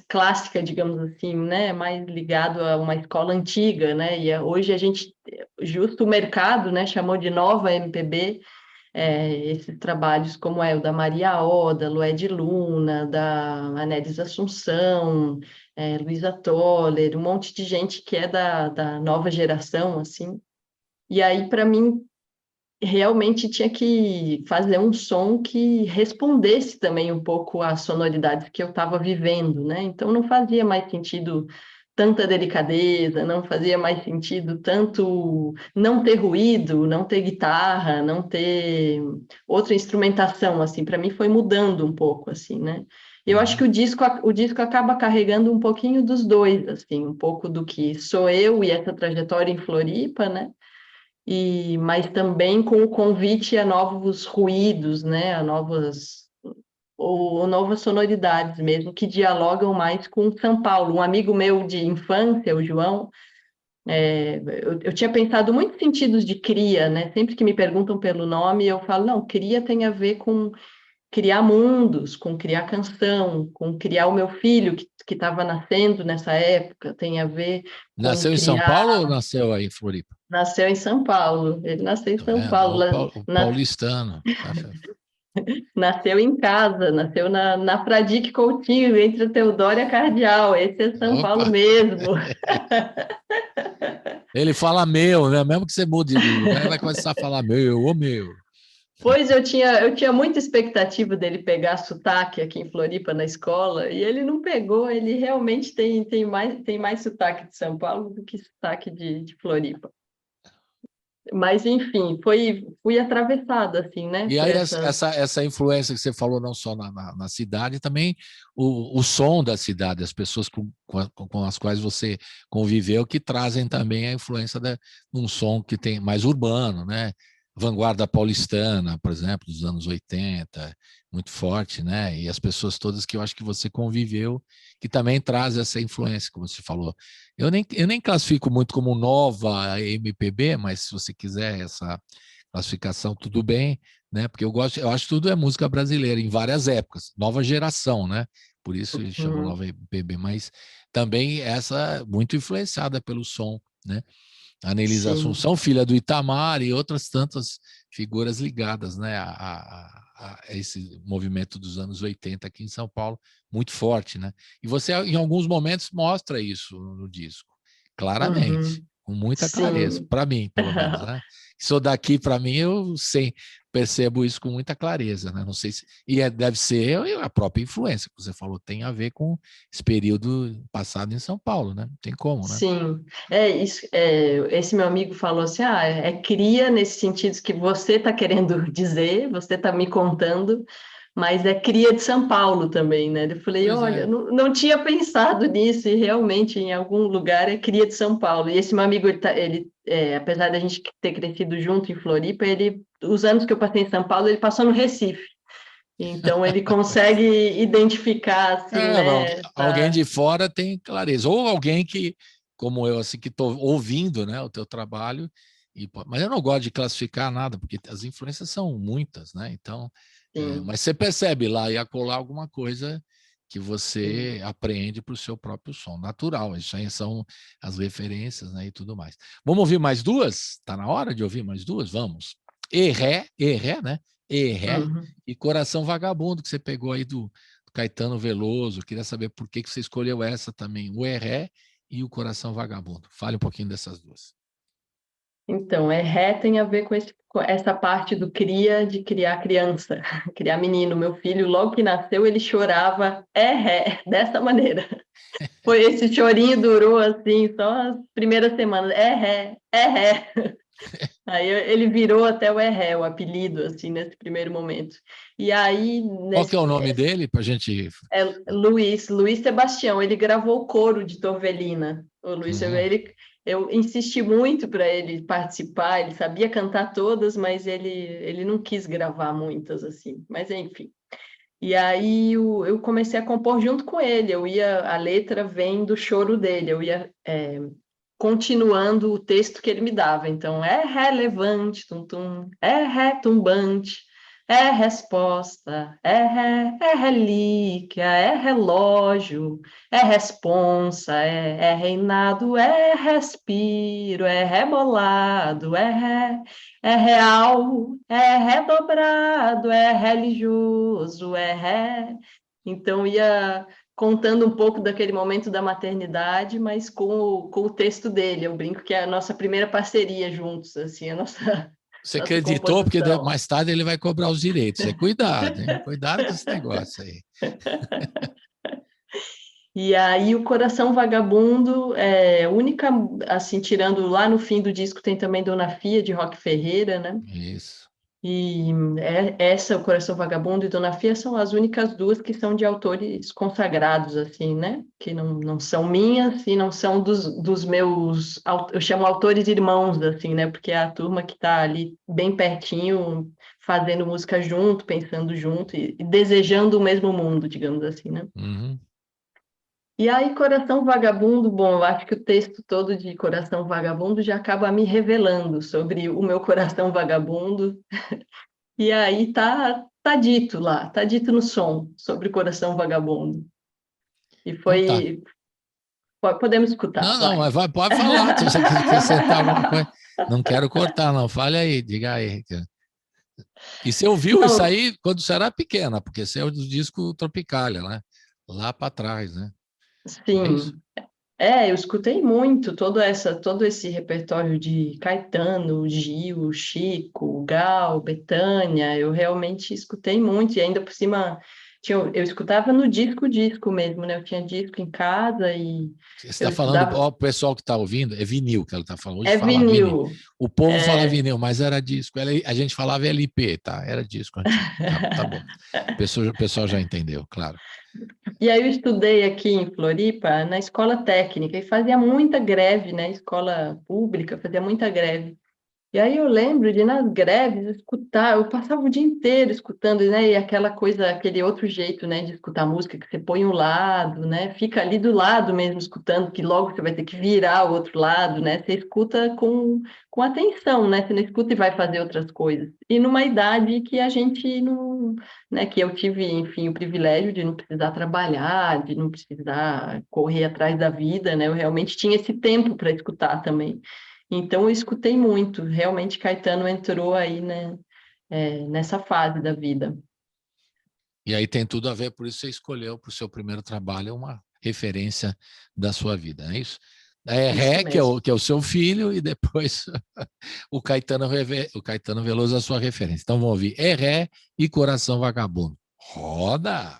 clássica, digamos assim, né? Mais ligado a uma escola antiga, né? E hoje a gente, justo o mercado, né, chamou de nova MPB, esses trabalhos como o da Maria Oda, Lued Luna, da Anélis Assunção, Luísa Toller, um monte de gente que é da nova geração, assim. E aí, para mim, realmente tinha que fazer um som que respondesse também um pouco às sonoridades que eu estava vivendo, né? Então, não fazia mais sentido tanta delicadeza, não fazia mais sentido tanto não ter ruído, não ter guitarra, não ter outra instrumentação, assim, para mim foi mudando um pouco, assim, né? Eu acho que o disco acaba carregando um pouquinho dos dois, assim, um pouco do que sou eu e essa trajetória em Floripa, né? Mas também com o convite a novos ruídos, né? A novas ou novas sonoridades mesmo, que dialogam mais com São Paulo. Um amigo meu de infância, o João, eu tinha pensado muitos sentidos de cria, né? Sempre que me perguntam pelo nome, eu falo, não, cria tem a ver com criar mundos, com criar canção, com criar o meu filho que estava nascendo nessa época, tem a ver com Nasceu em São criar... Paulo ou nasceu aí em Floripa? Nasceu em São Paulo, ele nasceu em Tá São vendo? Paulo, O paulistano. nasceu em casa, nasceu na Fradique Coutinho, entre a Teodoro e a Cardeal. Esse é São Paulo Opa! mesmo. Ele fala meu, né? Mesmo que você mude de lugar, ele vai começar a falar meu, ô meu. Pois eu tinha muita expectativa dele pegar sotaque aqui em Floripa na escola, e ele não pegou, ele realmente tem mais sotaque de São Paulo do que sotaque de Floripa. Mas, enfim, fui atravessada, assim, né, E por aí essas... essa influência que você falou não só na cidade, também o som da cidade, as pessoas com as quais você conviveu, que trazem também a influência de um som que tem mais urbano, né? Vanguarda paulistana, por exemplo, dos anos 80, muito forte, né? E as pessoas todas que eu acho que você conviveu, que também traz essa influência, como você falou. Eu nem classifico muito como nova MPB, mas se você quiser essa classificação, tudo bem, né? Porque eu acho que tudo é música brasileira em várias épocas, nova geração, né? Por isso ele chamou nova MPB, mas também essa muito influenciada pelo som, né? A Anelis Sim. Assunção, filha do Itamar, e outras tantas figuras ligadas, né, a esse movimento dos anos 80 aqui em São Paulo, muito forte, né? E você, em alguns momentos, mostra isso no disco, claramente, Uhum. com muita clareza, Sim. para mim, pelo menos, né? Sou daqui, para mim, eu percebo isso com muita clareza, né? Não sei se... deve ser a própria influência que você falou, tem a ver com esse período passado em São Paulo, né? Não tem como, né? Sim, esse meu amigo falou assim, cria nesse sentido que você está querendo dizer, você está me contando, mas é cria de São Paulo também, né? Eu falei, Pois olha, é. não tinha pensado nisso, e realmente em algum lugar é cria de São Paulo. E esse meu amigo, apesar da gente ter crescido junto em Floripa, os anos que eu passei em São Paulo, ele passou no Recife. Então ele consegue identificar, assim, né? Alguém de fora tem clareza. Ou alguém que, como eu, assim, que estou ouvindo, né, o teu trabalho, mas eu não gosto de classificar nada, porque as influências são muitas, né? Então, Sim. Mas você percebe lá e acolá alguma coisa que você apreende para o seu próprio som natural. Isso aí são as referências, né, e tudo mais. Vamos ouvir mais duas? Está na hora de ouvir mais duas? Vamos. E Ré, né? E Ré e Coração Vagabundo, que você pegou aí do Caetano Veloso. Queria saber por que você escolheu essa também, o E Ré e o Coração Vagabundo. Fale um pouquinho dessas duas. Então, Ré tem a ver com essa parte de criar criança, criar menino. Meu filho, logo que nasceu, ele chorava Ré, dessa maneira. Foi esse chorinho durou assim, só as primeiras semanas, Ré. Aí ele virou até o Ré, o apelido, assim, nesse primeiro momento. E aí... Qual que é o nome dele, para a gente... É Luiz Sebastião, ele gravou o coro de Torvelina. O Luiz, eu insisti muito para ele participar, ele sabia cantar todas, mas ele não quis gravar muitas, assim. Mas, enfim. E aí eu comecei a compor junto com ele. A letra vem do choro dele, eu ia continuando o texto que ele me dava. Então, é relevante, tum-tum, é retumbante, é resposta, é relíquia, é relógio, é responsa, é reinado, é respiro, é rebolado, é real, é redobrado, é religioso, Então, ia contando um pouco daquele momento da maternidade, mas com o texto dele. Eu brinco que é a nossa primeira parceria juntos, assim, a nossa... Você acreditou, porque mais tarde ele vai cobrar os direitos. Cuidado, hein? Cuidado com esse negócio aí. E aí o Coração Vagabundo, única, assim, tirando lá no fim do disco, tem também Dona Fia, de Roque Ferreira, né? Isso. E o Coração Vagabundo e Dona Fia são as únicas duas que são de autores consagrados, assim, né? Que não são minhas e não são dos meus, eu chamo autores irmãos, assim, né? Porque é a turma que está ali bem pertinho, fazendo música junto, pensando junto e desejando o mesmo mundo, digamos assim, né? E aí, Coração Vagabundo, bom, eu acho que o texto todo de Coração Vagabundo já acaba me revelando sobre o meu coração vagabundo. E aí tá dito lá, tá dito no som sobre Coração Vagabundo. E foi... Podemos escutar. Não, mas pode falar, se você quiser acrescentar alguma coisa. Não quero cortar, não. Fale aí, diga aí. E você ouviu isso aí quando você era pequena, porque você é o disco Tropicália, né? Lá para trás, né? Sim, eu escutei muito todo esse repertório de Caetano, Gil, Chico, Gal, Bethânia, eu realmente escutei muito, e ainda por cima, eu escutava no disco mesmo, né? Eu tinha disco em casa e... Você está falando, o pessoal que está ouvindo, é vinil que ela está falando. Hoje fala vinil. O povo fala vinil, mas era disco. A gente falava LP, tá? Era disco antigo. Tá bom. O pessoal já entendeu, claro. E aí eu estudei aqui em Floripa, na escola técnica, e fazia muita greve, né? Escola pública fazia muita greve. E aí eu lembro de, nas greves, escutar, eu passava o dia inteiro escutando, né? E aquela coisa, aquele outro jeito, né? De escutar música, que você põe um lado, né? Fica ali do lado mesmo, escutando, que logo você vai ter que virar o outro lado, né? Você escuta com atenção, né? Você não escuta e vai fazer outras coisas. E numa idade que a gente não... Né? Que eu tive, enfim, o privilégio de não precisar trabalhar, de não precisar correr atrás da vida, né? Eu realmente tinha esse tempo para escutar também. Então, eu escutei muito. Realmente, Caetano entrou aí, né, nessa fase da vida. E aí tem tudo a ver, por isso você escolheu para o seu primeiro trabalho uma referência da sua vida, não é isso? Ré, que é o seu filho, e depois o Caetano Veloso, a sua referência. Então, vamos ouvir Ré e Coração Vagabundo. Roda!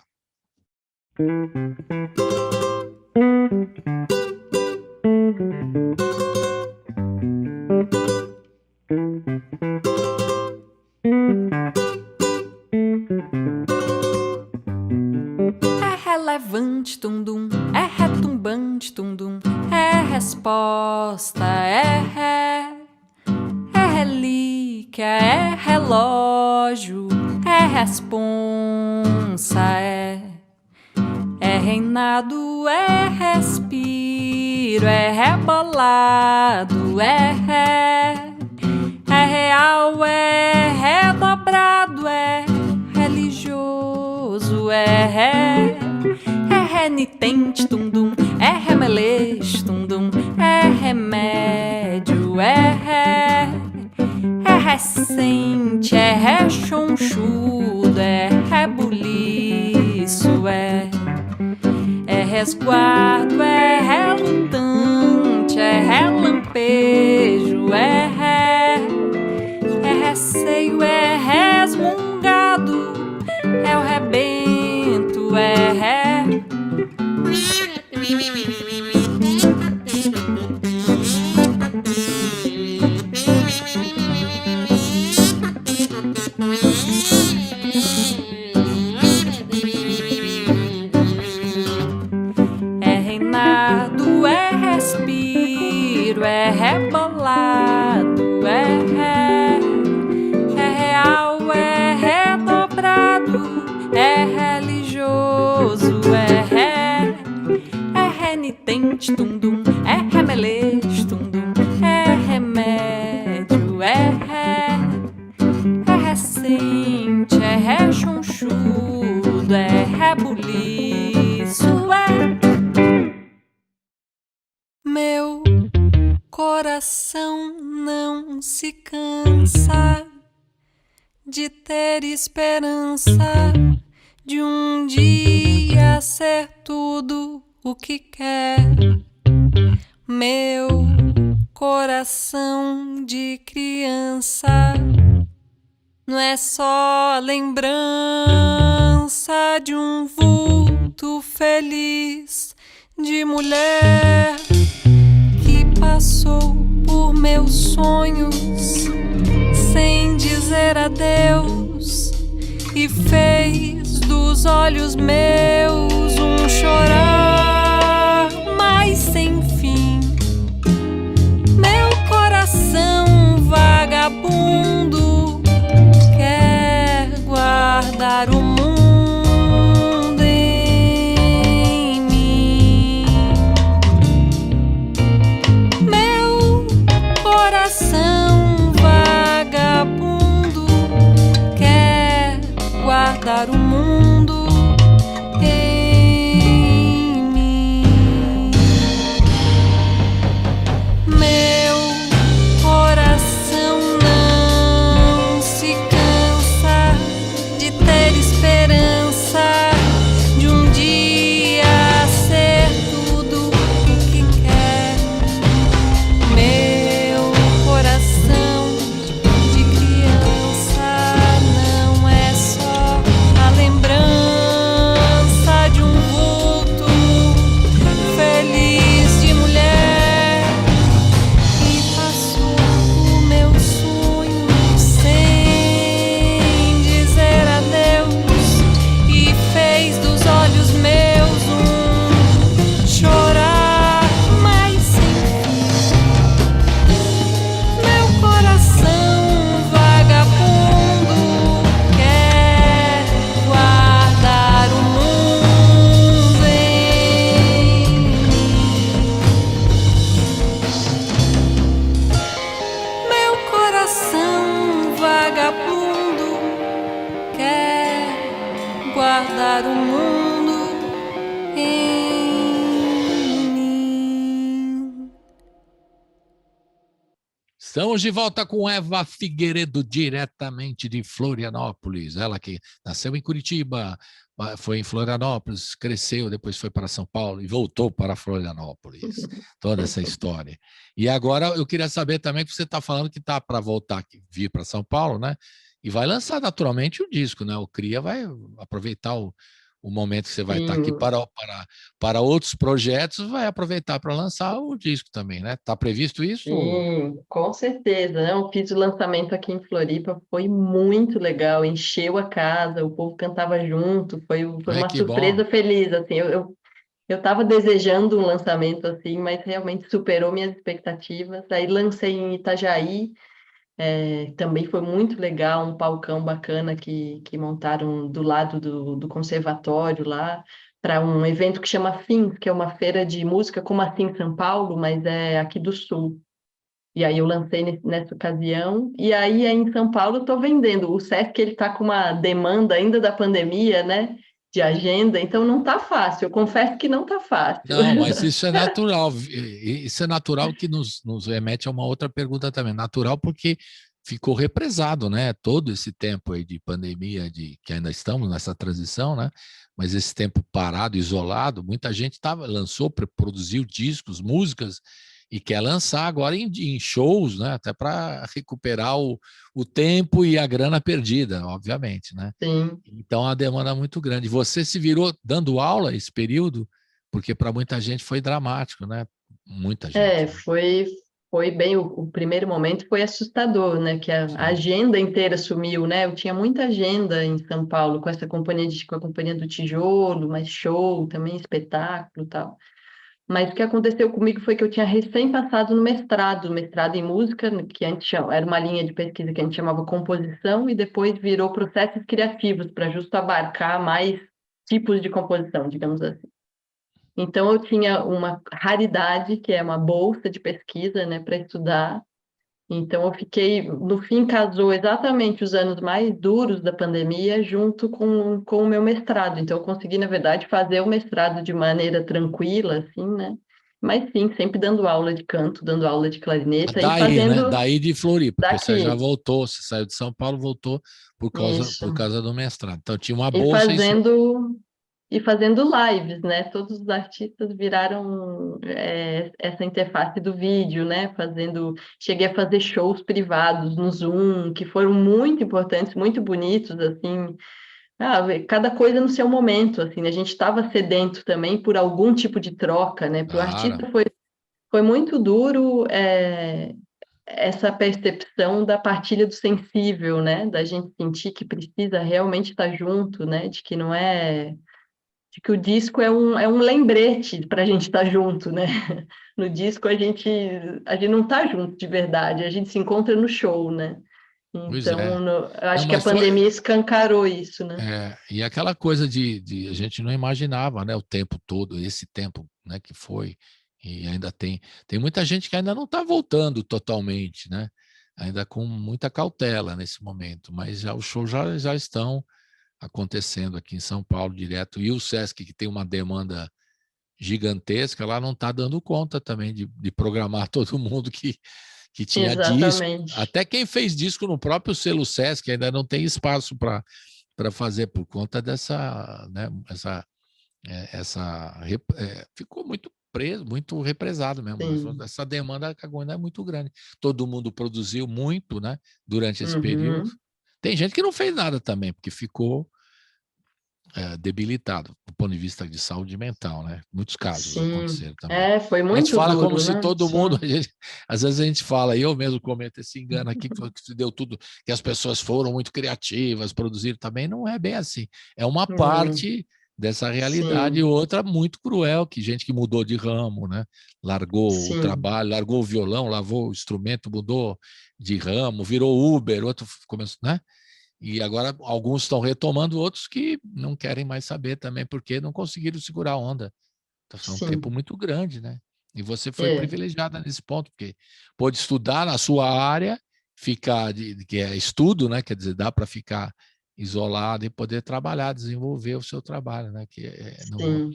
É relevante, tum-dum, é retumbante, tum-dum, é resposta, é ré, é relíquia, é relógio, é responsa, é reinado, é respiro, é rebolado, é real, é redobrado, é religioso. religioso, é ré. É renitente, tum-dum, é remeleixo, tum-dum, é remédio, é ré. É recente, é rechonchudo, é rebuliço, é resguardo, é relutante, é relampejo, é receio, é resmungado, é o rebento, é ré. É reinado, é respiro, é rebolado, é ré. É real, é redobrado, é religioso, é ré. É renitente, tum-dum, é remeleixo, tum-dum, é remédio, é ré. É recente, é rechonchudo, é rebuliço, é. Meu coração não se cansa de ter esperança de um dia ser tudo o que quer. Meu coração de criança não é só lembrança de um vulto feliz de mulher que passou por meus sonhos sem dizer adeus e fez dos olhos meus um chorar, mas sem fim. Meu coração vagabundo quer guardar o mundo em mim. Meu coração vagabundo quer guardar o mundo em mim. Meu coração não se cansa de ter esperança de um dia ser tudo o que quer. Meu coração de criança não é só a lembrança de um vulto feliz de mulher que passou por meu sonho sem dizer adeus e fez dos olhos meus um chorar, mas sem fim. Meu coração vagabundo quer guardar o mundo em mim. Meu coração vagabundo quer guardar o mundo em mim. Estamos de volta com Eva Figueiredo, diretamente de Florianópolis. Ela que nasceu em Curitiba, foi em Florianópolis, cresceu, depois foi para São Paulo e voltou para Florianópolis. Toda essa história. E agora eu queria saber também que você está falando que está para voltar, vir para São Paulo, né? E vai lançar naturalmente o disco, né? O Cria vai aproveitar o momento que você vai estar aqui Sim. para outros projetos, vai aproveitar para lançar o disco também, né? Está previsto isso? Sim, com certeza, né? Eu fiz o lançamento aqui em Floripa, foi muito legal, encheu a casa, o povo cantava junto, foi Ai, uma que bom. surpresa feliz, assim, eu estava desejando um lançamento assim, mas realmente superou minhas expectativas. Aí lancei em Itajaí, também foi muito legal, um palcão bacana que montaram do lado do conservatório lá, para um evento que chama FIM, que é uma feira de música, como assim em São Paulo, mas é aqui do Sul. E aí eu lancei nessa ocasião. E aí em São Paulo eu estou vendendo. O Sesc ele está com uma demanda ainda da pandemia, né? De agenda, então não está fácil. Eu confesso que não está fácil. Não, mas isso é natural. Isso é natural que nos remete a uma outra pergunta também. Natural porque ficou represado, né? Todo esse tempo aí de pandemia, que ainda estamos nessa transição, né? Mas esse tempo parado, isolado, muita gente lançou, produziu discos, músicas e quer lançar agora em shows, né? Até para recuperar o tempo e a grana perdida, obviamente, né? Sim. Então a demanda é muito grande. Você se virou dando aula esse período? Porque para muita gente foi dramático, né? Muita gente, né? Foi bem, o primeiro momento foi assustador, né? Que a Sim. agenda inteira sumiu, né? Eu tinha muita agenda em São Paulo com essa com a Companhia do Tijolo, mais show, também espetáculo e tal. Mas o que aconteceu comigo foi que eu tinha recém passado no mestrado em música, que antes era uma linha de pesquisa que a gente chamava composição, e depois virou processos criativos, para justo abarcar mais tipos de composição, digamos assim. Então, eu tinha uma raridade, que é uma bolsa de pesquisa, né, para estudar. Então, eu fiquei, no fim, casou exatamente os anos mais duros da pandemia junto com o meu mestrado. Então, eu consegui, na verdade, fazer o mestrado de maneira tranquila, assim, né? Mas sim, sempre dando aula de canto, dando aula de clarineta e Daí, né? fazendo Daí de Floripa, porque você já daqui, voltou, você saiu de São Paulo, voltou por isso. causa do mestrado. Então tinha uma E bolsa e isso. fazendo lives, né? Todos os artistas viraram essa interface do vídeo, né? Cheguei a fazer shows privados no Zoom, que foram muito importantes, muito bonitos, assim. Cada coisa no seu momento, assim. A gente estava sedento também por algum tipo de troca, né? Para o Claro. artista foi muito duro, essa percepção da partilha do sensível, né? Da gente sentir que precisa realmente estar junto, né? De que não é de que o disco é um lembrete para a gente estar junto, né? No disco a gente não está junto de verdade, a gente se encontra no show, né? Pois é. Então, eu Não, acho que a mas foi. pandemia escancarou isso, né? E aquela coisa de a gente não imaginava, né? O tempo todo, esse tempo, né? Que foi. E ainda tem muita gente que ainda não está voltando totalmente, né? Ainda com muita cautela nesse momento, mas já os shows já estão acontecendo aqui em São Paulo direto. E o Sesc, que tem uma demanda gigantesca, lá não está dando conta também de programar todo mundo que tinha disco. Exatamente. Até quem fez disco no próprio selo Sesc ainda não tem espaço para fazer por conta dessa, né, ficou muito preso, muito represado mesmo. Sim. Essa demanda ainda é muito grande. Todo mundo produziu muito, né, durante esse período. Uhum. Tem gente que não fez nada também, porque ficou debilitado do ponto de vista de saúde mental, né? Muitos casos Sim. aconteceram também. Foi A gente muito fala como duro, se né? todo mundo, Sim. às vezes a gente fala, eu mesmo cometo esse engano aqui, que se deu tudo, que as pessoas foram muito criativas, produziram também, não é bem assim. É uma parte dessa realidade e Sim. outra muito cruel, que gente que mudou de ramo, né? Largou o Sim. trabalho, largou o violão, lavou o instrumento, mudou de ramo, virou Uber, outro começou, né? E agora alguns estão retomando, outros que não querem mais saber também, porque não conseguiram segurar a onda. Então, foi um tempo Sim. muito grande, né? E você foi É. privilegiada nesse ponto, porque pôde estudar na sua área, que é estudo, né? Quer dizer, dá para ficar isolado e poder trabalhar, desenvolver o seu trabalho, né? Que Sim.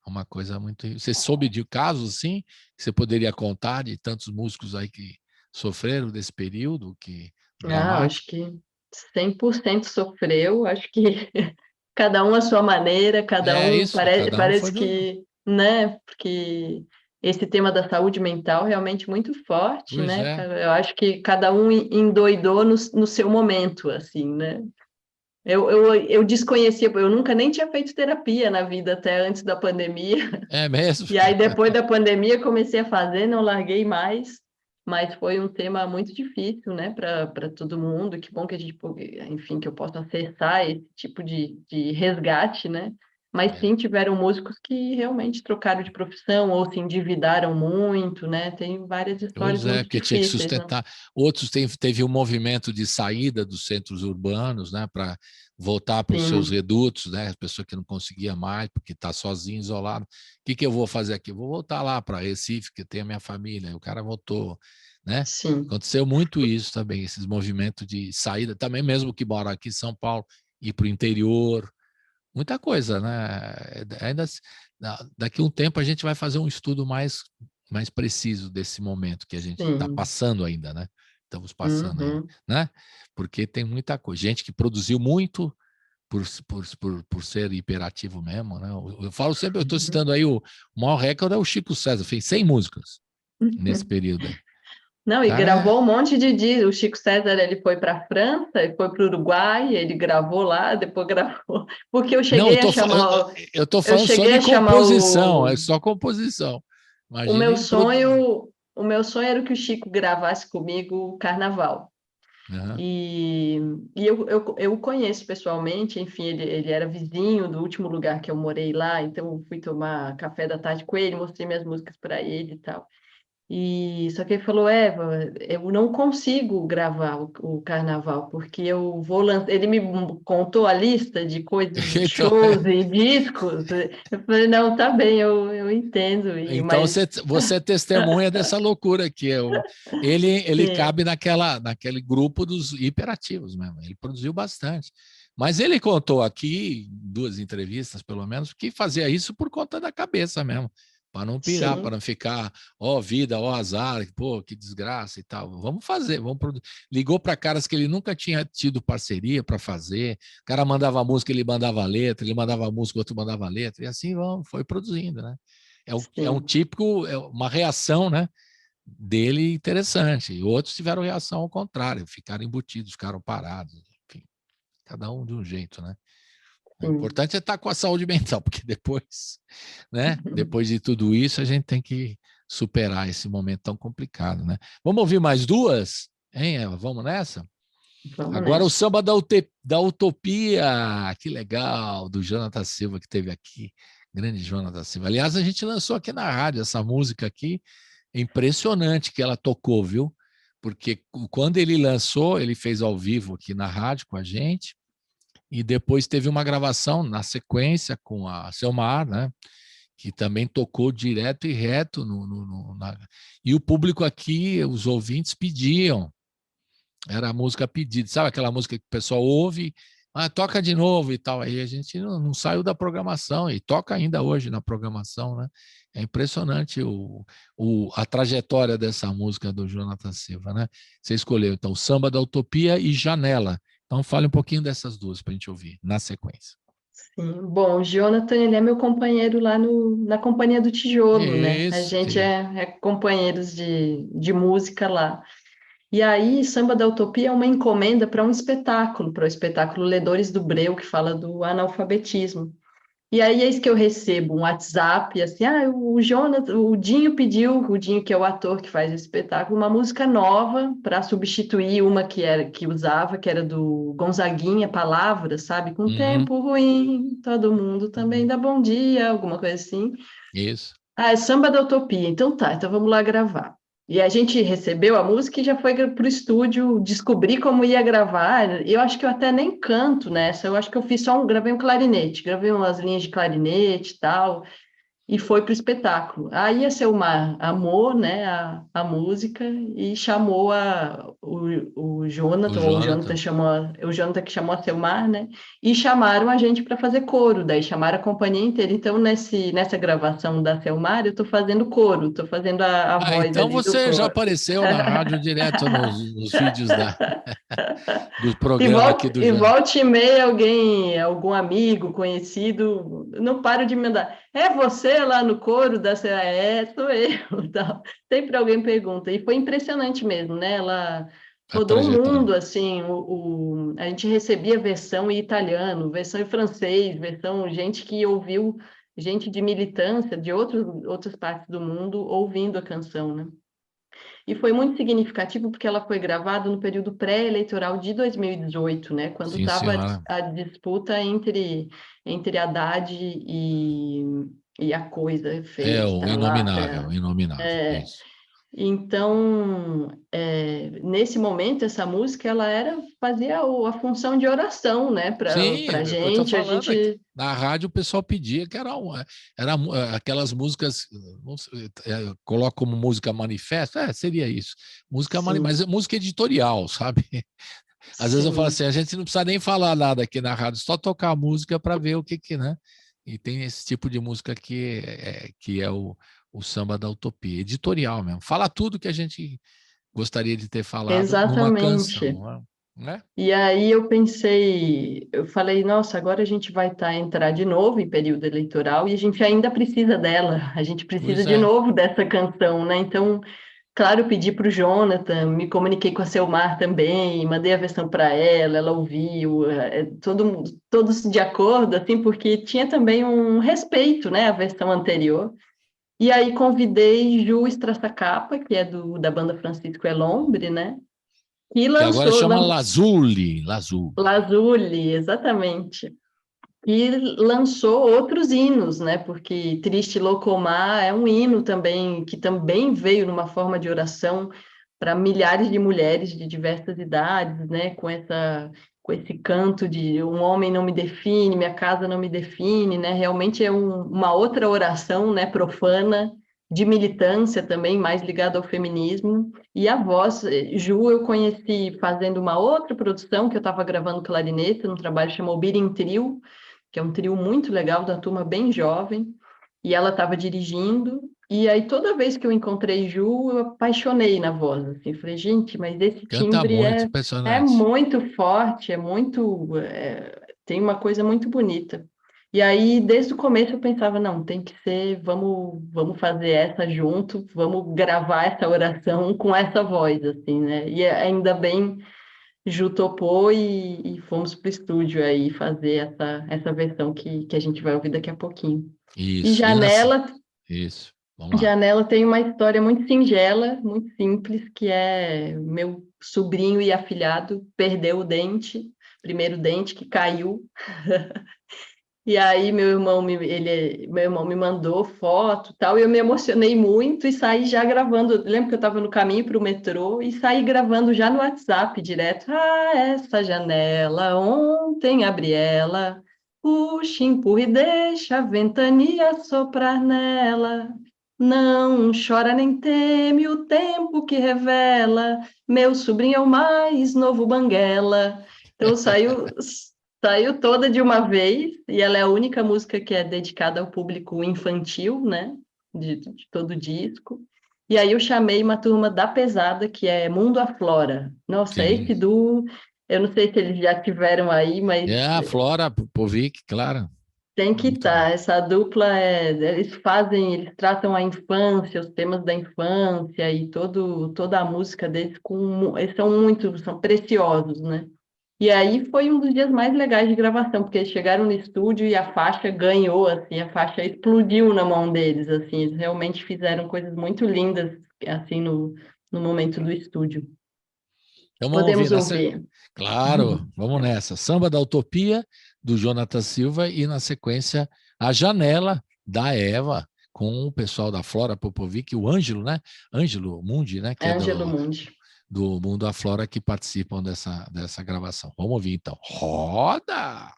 uma coisa muito. Você soube de casos assim que você poderia contar de tantos músicos aí que sofreram desse período, que Acho dramático? que 100% sofreu, acho que cada um à sua maneira, cada É um isso, cada um foi parece do. que, né, porque esse tema da saúde mental é realmente muito forte, Pois né? é. Eu acho que cada um endoidou no seu momento, assim, né? Eu desconhecia, eu nunca nem tinha feito terapia na vida até antes da pandemia. É mesmo? E aí, depois da pandemia, comecei a fazer, não larguei mais, mas foi um tema muito difícil, né, para todo mundo. Que bom que a gente, enfim, que eu possa acessar esse tipo de resgate, né? Mas sim, tiveram músicos que realmente trocaram de profissão ou se endividaram muito, né? Tem várias histórias Pois é, muito porque tinha que difíceis, né? sustentar. Outros teve um movimento de saída dos centros urbanos, né, para voltar para os seus Sim, redutos, né, a pessoa que não conseguia mais, porque está sozinho, isolado. O que eu vou fazer aqui? Vou voltar lá para Recife, que tem a minha família. O cara voltou, né? sim. Aconteceu muito isso também, esses movimentos de saída, também mesmo que mora aqui em São Paulo, ir para o interior, muita coisa, né? Ainda daqui a um tempo a gente vai fazer um estudo mais preciso desse momento que a gente está Sim. passando ainda, né? Estamos passando ainda, Uhum. né? Porque tem muita coisa. Gente que produziu muito por ser hiperativo mesmo, né? Eu falo sempre, eu estou citando aí o maior recorde é o Chico César, fez 100 músicas nesse período aí. Não, O e cara gravou um monte de discos. O Chico César, ele foi para a França, ele foi para o Uruguai, ele gravou lá, depois gravou. Porque não, eu tô eu falando só cheguei de a chamar composição, é só composição. o Imagine meu em produzir. sonho, o meu sonho era que o Chico gravasse comigo o Carnaval. Uhum. E, eu o conheço pessoalmente, enfim, ele era vizinho do último lugar que eu morei lá, então eu fui tomar café da tarde com ele, mostrei minhas músicas para ele e tal. E só que ele falou, Eva, eu não consigo gravar o carnaval, porque eu vou lançar. Ele me contou a lista de coisas, de Então, shows e discos. Eu falei, não, tá bem, eu entendo, então mas você é testemunha dessa loucura aqui. Ele sim, cabe naquele grupo dos hiperativos mesmo. Ele produziu bastante. Mas ele contou aqui, em 2 entrevistas pelo menos, que fazia isso por conta da cabeça mesmo, para não pirar, para sim, não ficar, ó vida, ó azar, pô, que desgraça e tal. Vamos fazer, vamos produzir. Ligou para caras que ele nunca tinha tido parceria para fazer. O cara mandava música, ele mandava letra, ele mandava música, outro mandava letra, e assim foi produzindo, né? É um sim. típico, é uma reação, né, dele interessante. E outros tiveram reação ao contrário, ficaram embutidos, ficaram parados, enfim, cada um de um jeito, né? O Sim. importante é estar com a saúde mental, porque depois, né, depois de tudo isso, a gente tem que superar esse momento tão complicado, né? Vamos ouvir mais 2? Hein, Eva? Vamos nessa? Vamos Agora o nessa. samba da Utopia, que legal, do Jonathan Silva que teve aqui, grande Jonathan Silva. Aliás, a gente lançou aqui na rádio essa música aqui, é impressionante que ela tocou, viu? Porque quando ele lançou, ele fez ao vivo aqui na rádio com a gente, e depois teve uma gravação na sequência com a Selmar, né? Que também tocou direto e reto e o público aqui, os ouvintes pediam, era a música pedida, sabe aquela música que o pessoal ouve, toca de novo e tal. Aí a gente não saiu da programação e toca ainda hoje na programação, né? É impressionante a trajetória dessa música do Jonathan Silva, né? Você escolheu, então, Samba da Utopia e Janela. Então, fale um pouquinho dessas duas para a gente ouvir, na sequência. Sim. Bom, o Jonathan, ele é meu companheiro lá na Companhia do Tijolo, né? A Isso, gente é companheiros de música lá. E aí, Samba da Utopia é uma encomenda para o espetáculo Ledores do Breu, que fala do analfabetismo. E aí, eis que eu recebo um WhatsApp, assim, o Jonathan, o Dinho pediu, o Dinho, que é o ator que faz esse espetáculo, uma música nova para substituir uma que usava, que era do Gonzaguinha, Palavras, sabe? Com Uhum, tempo ruim, todo mundo também dá bom dia, alguma coisa assim. isso. Ah, é Samba da Utopia. Então tá, então vamos lá gravar. E a gente recebeu a música e já foi para o estúdio descobrir como ia gravar. Eu acho que eu até nem canto nessa. Eu acho que eu fiz gravei um clarinete, gravei umas linhas de clarinete e tal e foi para o espetáculo. Aí a Selmar amou, né, a música e chamou o O Jonathan, ou o Jonathan Jonathan. chamou, o Jonathan que chamou a Selmar, né, e chamaram a gente para fazer coro, daí chamaram a companhia inteira. Então, nessa gravação da Selmar, eu estou fazendo coro, estou fazendo a voz Então ali do você já coro. apareceu na rádio direto nos vídeos do E programa aqui volta, do e Jonathan. volta e meia algum amigo, conhecido, não para de me mandar. É você lá no coro da CAE? Sou eu. Tal. Sempre alguém pergunta. E foi impressionante mesmo, né? Ela A rodou o trajetória. mundo, assim. A gente recebia versão em italiano, versão em francês, gente que ouviu, gente de militância de outras partes do mundo ouvindo a canção, né? E foi muito significativo porque ela foi gravada no período pré-eleitoral de 2018, né? Quando Sim, estava senhora. a disputa entre Haddad e a Coisa É feita o lá. inominável, É, isso. então, nesse momento, essa música ela fazia a função de oração, né, Sim, para é o que eu estou gente. A falando aqui. gente Na rádio o pessoal pedia que era aquelas músicas, não sei, coloca como música manifesto, seria isso. Mas é música editorial, sabe? Às vezes eu falo sim, assim, a gente não precisa nem falar nada aqui na rádio, só tocar a música para ver o que, né? E tem esse tipo de música que é o samba da utopia, editorial mesmo. Fala tudo que a gente gostaria de ter falado numa exatamente. canção, né? E aí eu falei, nossa, agora a gente vai entrar de novo em período eleitoral e a gente ainda precisa dela, a gente precisa Pois de é. novo dessa canção, né? Então, claro, eu pedi para o Jonathan, me comuniquei com a Selmar também, mandei a versão para ela ouviu, todos de acordo, assim, porque tinha também um respeito, né, à versão anterior. E aí convidei Ju Strassacapa, que é da banda Francisco Elombre, né, que Que agora lançou chama Lazuli. Lazuli, exatamente. E lançou outros hinos, né? Porque Triste Locomar é um hino também, que também veio numa forma de oração para milhares de mulheres de diversas idades, né? Com esse canto de um homem não me define, minha casa não me define, né? Realmente é uma outra oração, né? Profana, de militância também, mais ligada ao feminismo. E a voz, Ju, eu conheci fazendo uma outra produção que eu estava gravando clarinete, num trabalho chamado Birim Trio, que é um trio muito legal, da turma bem jovem, e ela estava dirigindo, e aí toda vez que eu encontrei Ju, eu apaixonei na voz, assim, falei, gente, mas esse Canta timbre muito, é impressionante. muito forte, tem uma coisa muito bonita. E aí, desde o começo, eu pensava, não, tem que ser, vamos fazer essa junto, vamos gravar essa oração com essa voz, assim, né? E ainda bem Ju topou e fomos para o estúdio aí fazer essa versão que a gente vai ouvir daqui a pouquinho. E Isso. Janela, Isso. Vamos lá. Janela tem uma história muito singela, muito simples, que é meu sobrinho e afilhado perdeu o dente, primeiro dente que caiu. E aí meu irmão me mandou foto, tal, e eu me emocionei muito e saí já gravando. Lembro que eu estava no caminho para o metrô e saí gravando já no WhatsApp direto. Ah, essa janela ontem abri ela, puxa, empurra e deixa a ventania soprar nela. Não chora nem teme o tempo que revela. Meu sobrinho é o mais novo Banguela. Então saiu toda de uma vez, e ela é a única música que é dedicada ao público infantil, né? De todo o disco. E aí eu chamei uma turma da pesada, que é Mundo Aflora. Nossa, Sim. eu não sei se eles já tiveram aí, mas A Flora Popovic, claro. tem que Muito estar. Essa dupla, eles tratam a infância, os temas da infância e toda a música deles eles são preciosos, né? E aí foi um dos dias mais legais de gravação, porque eles chegaram no estúdio e a faixa ganhou, assim, a faixa explodiu na mão deles, assim, eles realmente fizeram coisas muito lindas, assim, no momento do estúdio. Então vamos Podemos ouvir. ouvir. Claro, vamos nessa. Samba da Utopia, do Jonathan Silva, e na sequência, A Janela, da Eva, com o pessoal da Flora Popovic, o Ângelo, né? Ângelo Mundi, né? Que é Ângelo Mundi. do Mundo Aflora, que participam dessa gravação. Vamos ouvir então. Roda!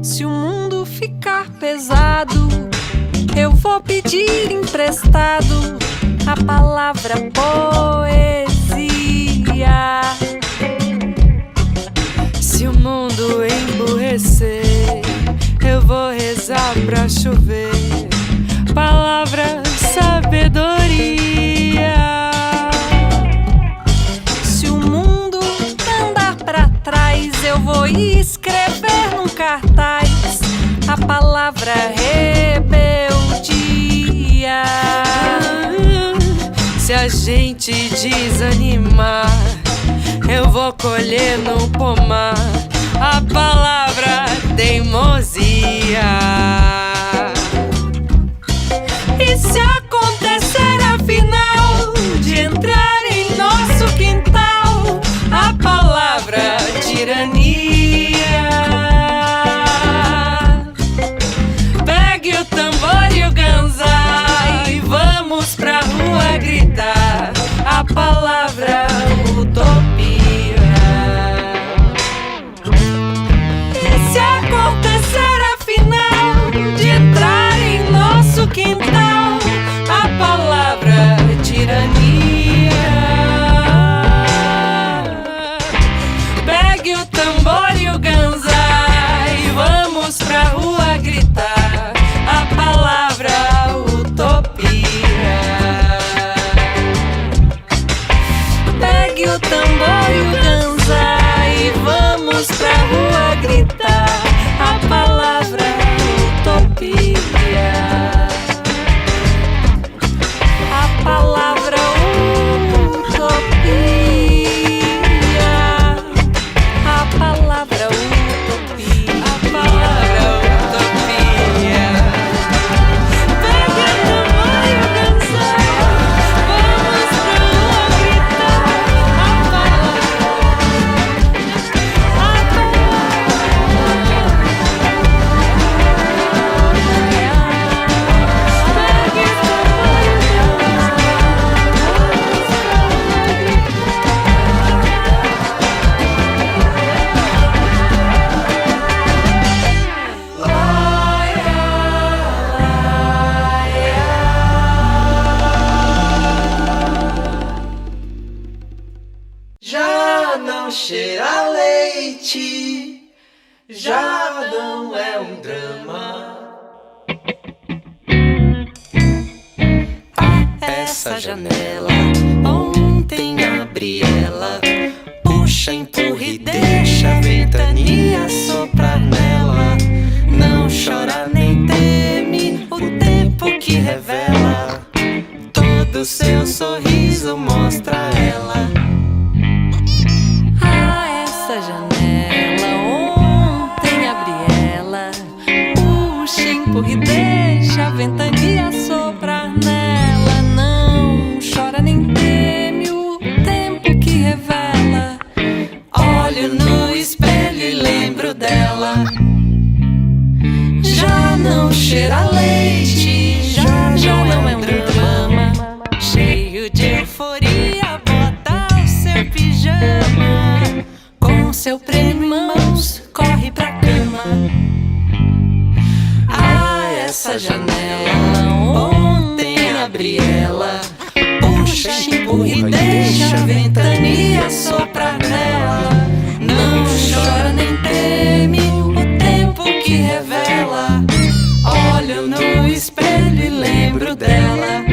Se o mundo ficar pesado, eu vou pedir emprestado a palavra poesia. Se o mundo emburrecer, eu vou rezar pra chover palavra sabedoria. Se o mundo andar pra trás, eu vou escrever num cartaz a palavra rebeldia. Se a gente desanimar, eu vou colher no pomar a palavra teimosia. E se acontecer afinal de entrar em nosso quintal a palavra tirania, pegue o tambor e o ganzá e vamos pra rua gritar a palavra utopia. E se acontecer afinal de entrar em nosso quintal a palavra tirania, pegue o tambor e o ganzá e vamos pra rua gritar a palavra utopia. Pegue o tambor e o ganzá e vamos pra rua gritar a palavra utopia. A palavra utopia. A palavra utopia. A palavra utopia. Pegue o tambor e o ganzá, vamos pra rua gritar a palavra. Já não cheira leite, já não é um drama. Essa janela, ontem abri ela, puxa, empurra e deixa a ventania soprar nela. Não chora nem teme o tempo que revela, todo seu sorriso mostra ela. Essa janela, ontem abri ela, puxa, empurra e deixa a ventania soprar nela. Não chora nem teme o tempo que revela, olho no espelho e lembro dela. Já não cheira leite, já não é um drama, cheio de euforia, bota o seu pijama, com seu prêmio em mãos, corre pra cama. Essa janela, ontem abri ela, puxa, empurra e deixa a ventania soprar nela. Não chora nem teme o tempo que revela, olho no espelho e lembro dela.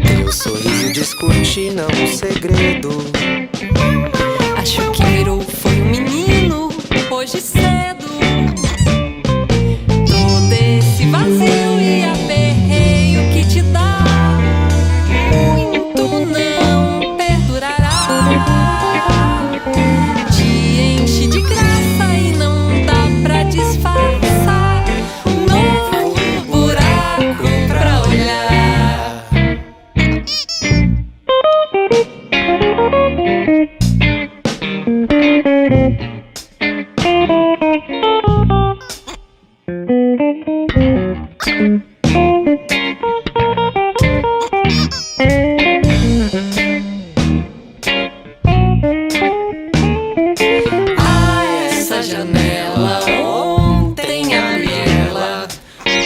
Teu sorriso discute não um segredo, Acho que virou foi um menino hoje cedo. Todo esse vazio e aperreio que te dá muito não perdurará. Te enche de graça e não dá pra disfarçar, um novo buraco pra olhar. Essa janela, ontem abri ela,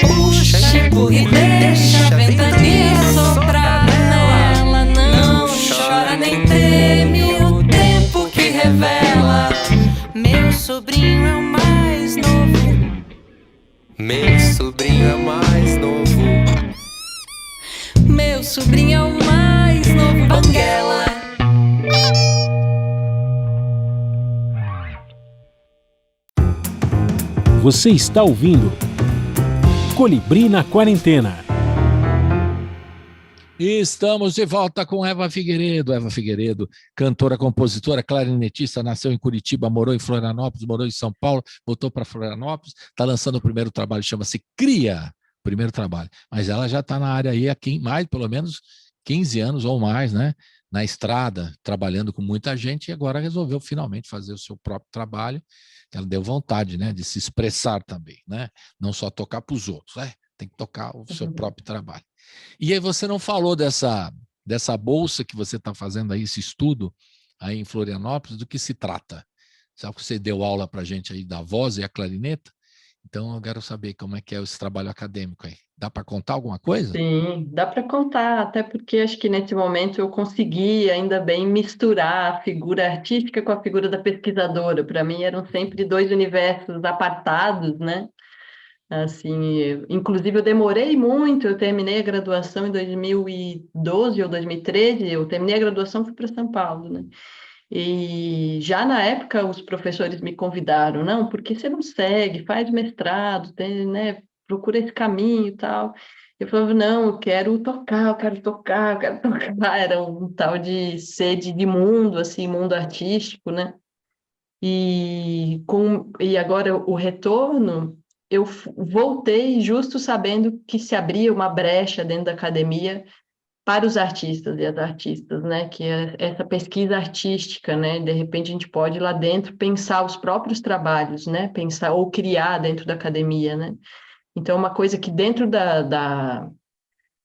puxa, empurra e deixa a ventania soprar nela. Não chora nem teme o tempo que revela, meu sobrinho é o mais novo. meu sobrinho é mais novo. Meu sobrinho é o mais novo, Banguela. Você está ouvindo Colibri na Quarentena. E estamos de volta com Eva Figueiredo. Eva Figueiredo, cantora, compositora, clarinetista, nasceu em Curitiba, morou em Florianópolis, morou em São Paulo, voltou para Florianópolis, está lançando o primeiro trabalho, chama-se Cria, primeiro trabalho. Mas ela já está na área aí há mais, pelo menos 15 anos ou mais, né? Na estrada, trabalhando com muita gente, e agora resolveu finalmente fazer o seu próprio trabalho. Ela deu vontade, né, de se expressar também, né? Não só tocar para os outros, tem que tocar o seu próprio trabalho. E aí você não falou dessa bolsa que você está fazendo aí, esse estudo aí em Florianópolis, do que se trata? Sabe que você deu aula para a gente aí da voz e a clarineta? Então eu quero saber como é que é esse trabalho acadêmico aí. Dá para contar alguma coisa? Sim, dá para contar, até porque acho que nesse momento eu consegui ainda bem misturar a figura artística com a figura da pesquisadora. Para mim eram sempre dois universos apartados, né? Assim, inclusive eu demorei muito, eu terminei a graduação em 2012 ou 2013, eu terminei a graduação e fui para São Paulo, né? E já na época os professores me convidaram, não, porque você não segue, faz mestrado, tem, né, procura esse caminho e tal. Eu falava, não, eu quero tocar, eu quero tocar, eu quero tocar. Era um tal de sede de mundo, assim, mundo artístico, né? E agora o retorno, eu voltei justo sabendo que se abria uma brecha dentro da academia para os artistas e as artistas, né? Que é essa pesquisa artística, né? De repente a gente pode ir lá dentro pensar os próprios trabalhos, né? Pensar ou criar dentro da academia, né? Então, uma coisa que dentro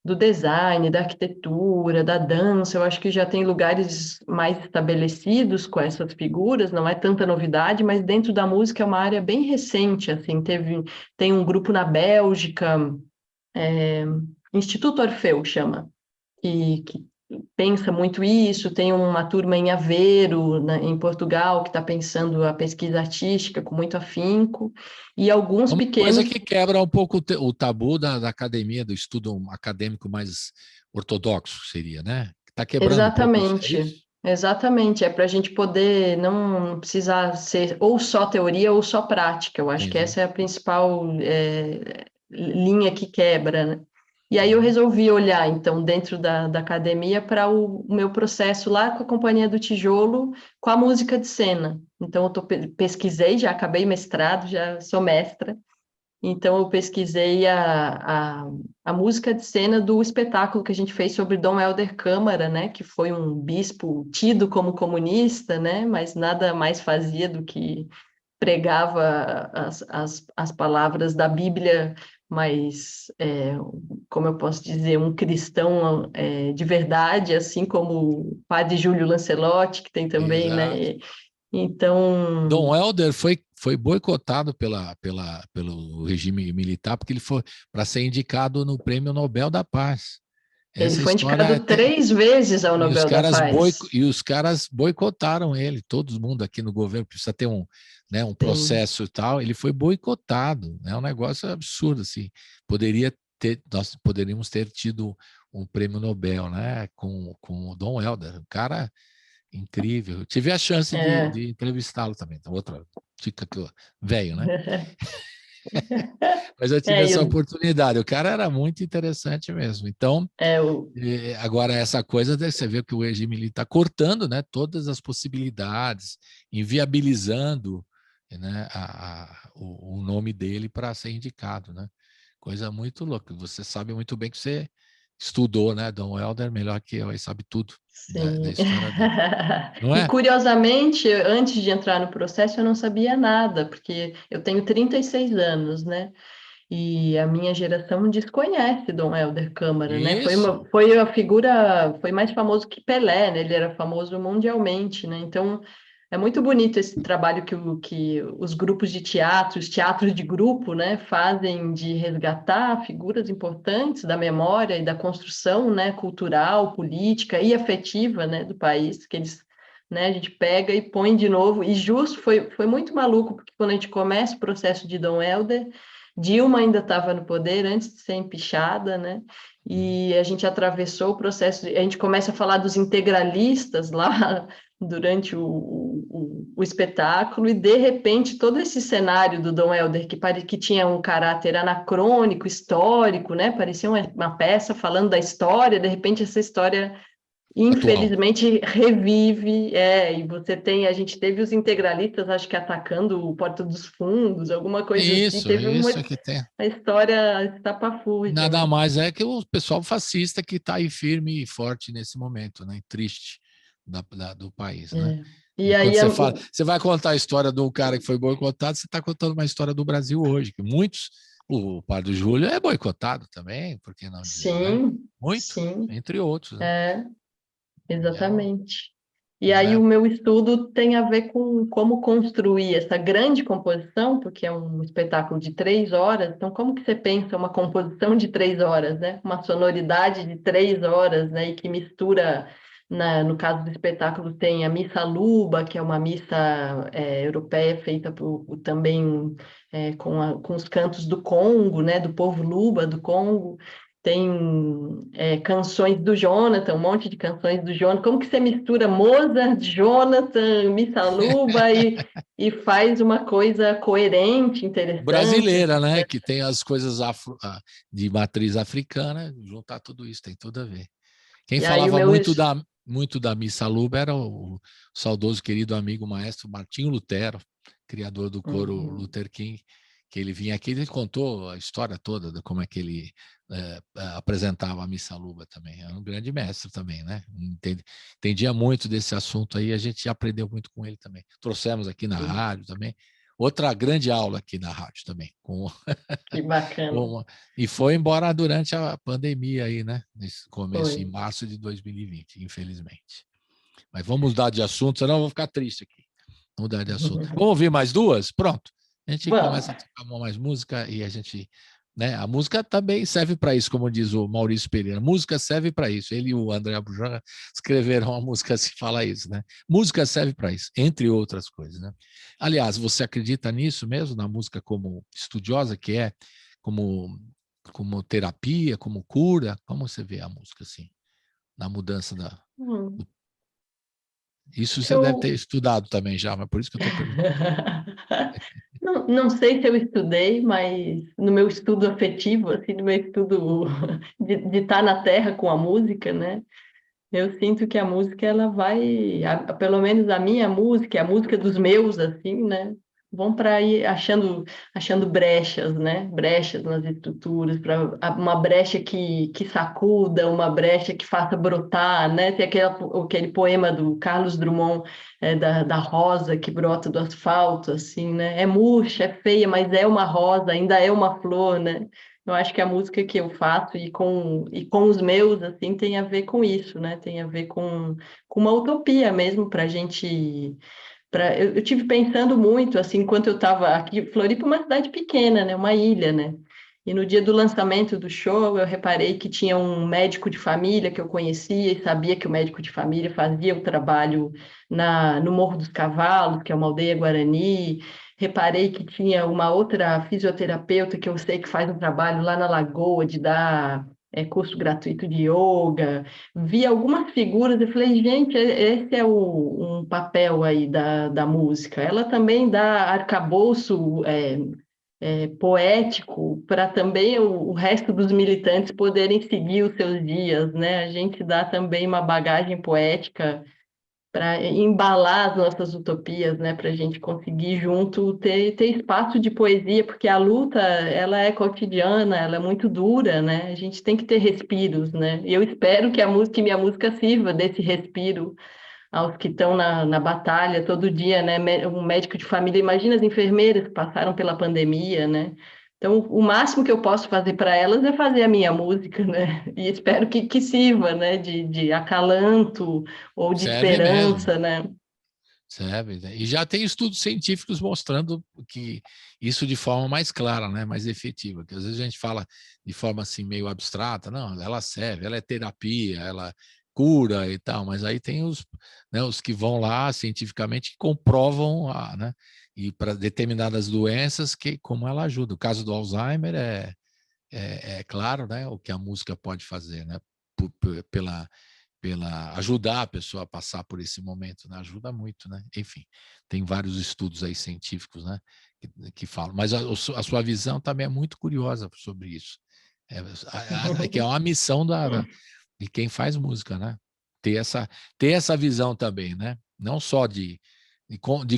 do design, da arquitetura, da dança, eu acho que já tem lugares mais estabelecidos com essas figuras, não é tanta novidade, mas dentro da música é uma área bem recente, assim, tem um grupo na Bélgica, Instituto Orfeu chama, que pensa muito isso, tem uma turma em Aveiro, em Portugal, que está pensando a pesquisa artística com muito afinco, e alguns Uma pequenos... coisa que quebra um pouco o tabu da academia, do estudo acadêmico mais ortodoxo, seria, né? Está quebrando um pouco isso, é isso? Exatamente, é para a gente poder não precisar ser ou só teoria ou só prática, eu acho que Entendi. essa é a principal linha que quebra, né? E aí eu resolvi olhar, então, dentro da academia para o meu processo lá com a Companhia do Tijolo, com a música de cena. Então, pesquisei, já acabei mestrado, já sou mestra, então eu pesquisei a música de cena do espetáculo que a gente fez sobre Dom Helder Câmara, né, que foi um bispo tido como comunista, né, mas nada mais fazia do que pregava as palavras da Bíblia, mas, como eu posso dizer, um cristão de verdade, assim como o padre Júlio Lancelotti, que tem também, Exato. né? Então... Dom Helder foi boicotado pelo regime militar porque ele foi para ser indicado no Prêmio Nobel da Paz. Ele Essa foi história indicado 3 vezes ao Nobel da Paz. E os caras boicotaram ele, todo mundo aqui no governo precisa ter um processo e tal, ele foi boicotado, é um negócio absurdo, assim, nós poderíamos ter tido um prêmio Nobel, né, com o Dom Helder, um cara incrível. Eu tive a chance de entrevistá-lo também, então outra dica que eu, velho, né? Mas eu tive essa oportunidade, o cara era muito interessante mesmo, então... Agora, essa coisa, você vê que o regime está cortando, né, todas as possibilidades, inviabilizando, né, o nome dele para ser indicado. Né? Coisa muito louca. Você sabe muito bem que você estudou, né, Dom Helder, melhor que eu, aí sabe tudo da história dele. Não é? E, curiosamente, antes de entrar no processo, eu não sabia nada, porque eu tenho 36 anos, né? E a minha geração desconhece Dom Helder Câmara, né? Foi a figura, foi mais famoso que Pelé, né? Ele era famoso mundialmente, né? Então, é muito bonito esse trabalho que os grupos de teatro, os teatros de grupo, né, fazem de resgatar figuras importantes da memória e da construção, né, cultural, política e afetiva, né, do país, que eles... Né, a gente pega e põe de novo, e justo foi muito maluco, porque quando a gente começa o processo de Dom Helder, Dilma ainda estava no poder antes de ser empichada, né? E a gente atravessou o processo, a gente começa a falar dos integralistas lá durante o espetáculo, e de repente todo esse cenário do Dom Helder, que tinha um caráter anacrônico, histórico, né? Parecia uma peça falando da história, de repente essa história Atual. infelizmente revive, a gente teve os integralistas, acho que atacando o Porta dos Fundos, alguma coisa assim, teve Isso é que tem. a história estapafúrdia, Nada né? mais é que o pessoal fascista que está aí firme e forte nesse momento, né? Triste do país, né? E E quando aí você fala, você vai contar a história do cara que foi boicotado, você está contando uma história do Brasil hoje, que muitos, o Padre Júlio é boicotado também, por que não dizer, né? sim, Muito, sim, entre outros, né? exatamente. E Pois aí é. o meu estudo tem a ver com como construir essa grande composição, porque é um espetáculo de 3 horas, então como que você pensa uma composição de 3 horas, né? Uma sonoridade de 3 horas, né? E que mistura, no caso do espetáculo, tem a Missa Luba, que é uma missa europeia feita também com os cantos do Congo, né? Do povo Luba do Congo. Tem canções do Jonathan, um monte de canções do Jonathan. Como que você mistura Mozart, Jonathan, Missa Luba e faz uma coisa coerente, interessante, Brasileira, assim, né? né? Que tem as coisas de matriz africana, juntar tudo isso, tem tudo a ver. Quem E aí o falava meu... muito da Missa Luba era o saudoso querido amigo maestro Martinho Lutero, criador do coro Uhum. Luther King, que ele vinha aqui e contou a história toda de como é que ele apresentava a Missa Luba também. Era um grande mestre também, né? Entendia muito desse assunto aí, a gente aprendeu muito com ele também. Trouxemos aqui na rádio também. Outra grande aula aqui na rádio também, Que bacana. e foi embora durante a pandemia aí, né? Nesse começo, em Foi. março de 2020, infelizmente. Mas vamos mudar de assunto, senão eu vou ficar triste aqui. Vamos mudar de assunto. Vamos ouvir mais duas? Pronto. A gente Vamos. começa a tocar mais música e a gente... Né? A música também serve para isso, como diz o Maurício Pereira. Música serve para isso. Ele e o André Bujanra escreveram uma música que fala isso, né? Música serve para isso, entre outras coisas, né? Aliás, você acredita nisso mesmo, na música como estudiosa que é, como terapia, como cura? Como você vê a música assim, na mudança Hum. Isso você deve ter Eu estudado também já, mas por isso que eu estou perguntando. não sei se eu estudei, mas no meu estudo afetivo, assim, no meu estudo de estar na terra com a música, né? Eu sinto que a música, ela vai, pelo menos a minha música, a música dos meus, assim, né? Vão para ir achando brechas, né? Brechas nas estruturas, para uma brecha que sacuda, uma brecha que faça brotar, né? Tem aquele poema do Carlos Drummond, da rosa que brota do asfalto, assim, né? É murcha, é feia, mas é uma rosa, ainda é uma flor, né? Eu acho que a música que eu faço e com os meus, assim, tem a ver com isso, né? Tem a ver com uma utopia mesmo para a gente... eu tive pensando muito, assim, enquanto eu estava aqui, Floripa é uma cidade pequena, né? Uma ilha, né? E no dia do lançamento do show, eu reparei que tinha um médico de família que eu conhecia e sabia que o médico de família fazia o trabalho no Morro dos Cavalos, que é uma aldeia guarani. Reparei que tinha uma outra fisioterapeuta que eu sei que faz um trabalho lá na Lagoa de dar curso gratuito de yoga. Vi algumas figuras e falei, gente, esse é um papel aí da música. Ela também dá arcabouço poético para também o resto dos militantes poderem seguir os seus dias, né? A gente dá também uma bagagem poética para embalar as nossas utopias, né? Para a gente conseguir junto ter espaço de poesia, porque a luta, ela é cotidiana, ela é muito dura, né? A gente tem que ter respiros, né? E eu espero que minha música sirva desse respiro aos que estão na batalha todo dia, né? Um médico de família, imagina as enfermeiras que passaram pela pandemia, né? Então, o máximo que eu posso fazer para elas é fazer a minha música, né? E espero que sirva, né? De acalanto ou de Serve mesmo. esperança, né? Serve, né? E já tem estudos científicos mostrando que isso de forma mais clara, né? Mais efetiva. Que às vezes a gente fala de forma assim meio abstrata, não, ela serve, ela é terapia, ela cura e tal, mas aí tem os que vão lá cientificamente que comprovam, né? E para determinadas doenças, como ela ajuda. O caso do Alzheimer é claro, né? O que a música pode fazer, né? Pela pela ajudar a pessoa a passar por esse momento, né? Ajuda muito, né? Enfim, tem vários estudos aí científicos, né, que falam. Mas a sua visão também é muito curiosa sobre isso. Que é uma missão de quem faz música, né? Ter essa visão também, né? Não só de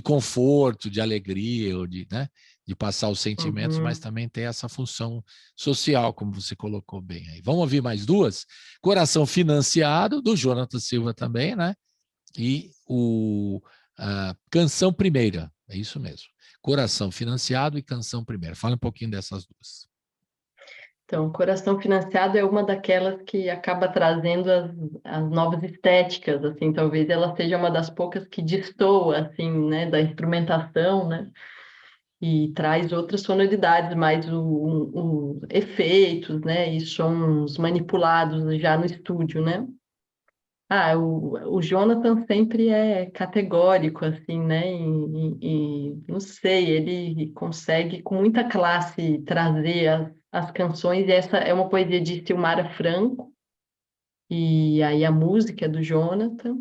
conforto, de alegria, ou né? De passar os sentimentos, mas também ter essa função social, como você colocou bem aí. Vamos ouvir mais duas? Coração Financiado, do Jonathan Silva também, né? E a Canção Primeira, é isso mesmo. Coração Financiado e Canção Primeira. Fala um pouquinho dessas duas. Então, Coração Financiado é uma daquelas que acaba trazendo as novas estéticas, assim, talvez ela seja uma das poucas que destoa, assim, né, da instrumentação, né, e traz outras sonoridades, mais os efeitos, né, e sons manipulados já no estúdio, né. O Jonathan sempre é categórico, assim, né, e não sei, ele consegue com muita classe trazer as canções, e essa é uma poesia de Silmara Franco, e aí a música é do Jonathan.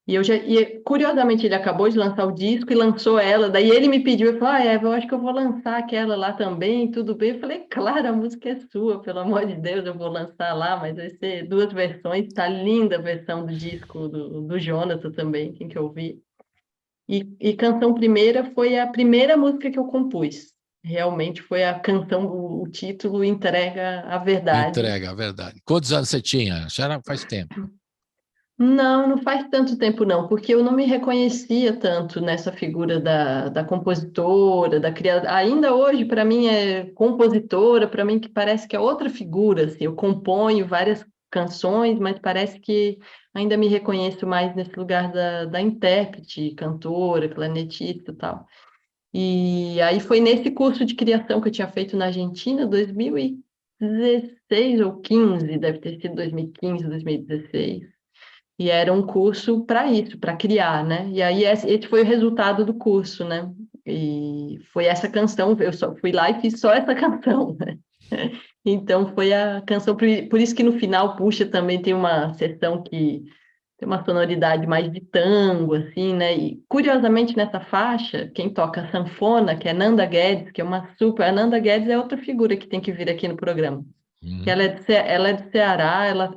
E curiosamente ele acabou de lançar o disco e lançou ela, daí ele me pediu, ele falou, Eva, eu acho que eu vou lançar aquela lá também, tudo bem? Eu falei, claro, a música é sua, pelo amor de Deus, eu vou lançar lá, mas vai ser duas versões, tá linda a versão do disco do Jonathan também, quem que ouvir. E Canção Primeira foi a primeira música que eu compus, realmente foi a canção, o título entrega a verdade. Entrega a verdade. Quantos anos você tinha? Já faz tempo. Não faz tanto tempo não, porque eu não me reconhecia tanto nessa figura da compositora, da criadora. Ainda hoje, para mim, é compositora, para mim que parece que é outra figura, assim, eu componho várias canções, mas parece que ainda me reconheço mais nesse lugar da intérprete, cantora, clarinetista e tal. E aí foi nesse curso de criação que eu tinha feito na Argentina, 2016 ou 15, deve ter sido 2015, 2016. E era um curso para isso, para criar, né? E aí esse foi o resultado do curso, né? E foi essa canção, eu só fui lá e fiz só essa canção, né? Então foi a canção, por isso que no final, puxa, também tem uma seção que tem uma sonoridade mais de tango, assim, né? E curiosamente nessa faixa, quem toca sanfona, que é Nanda Guedes, que é uma super. A Nanda Guedes é outra figura que tem que vir aqui no programa. Que ela é de Ceará, ela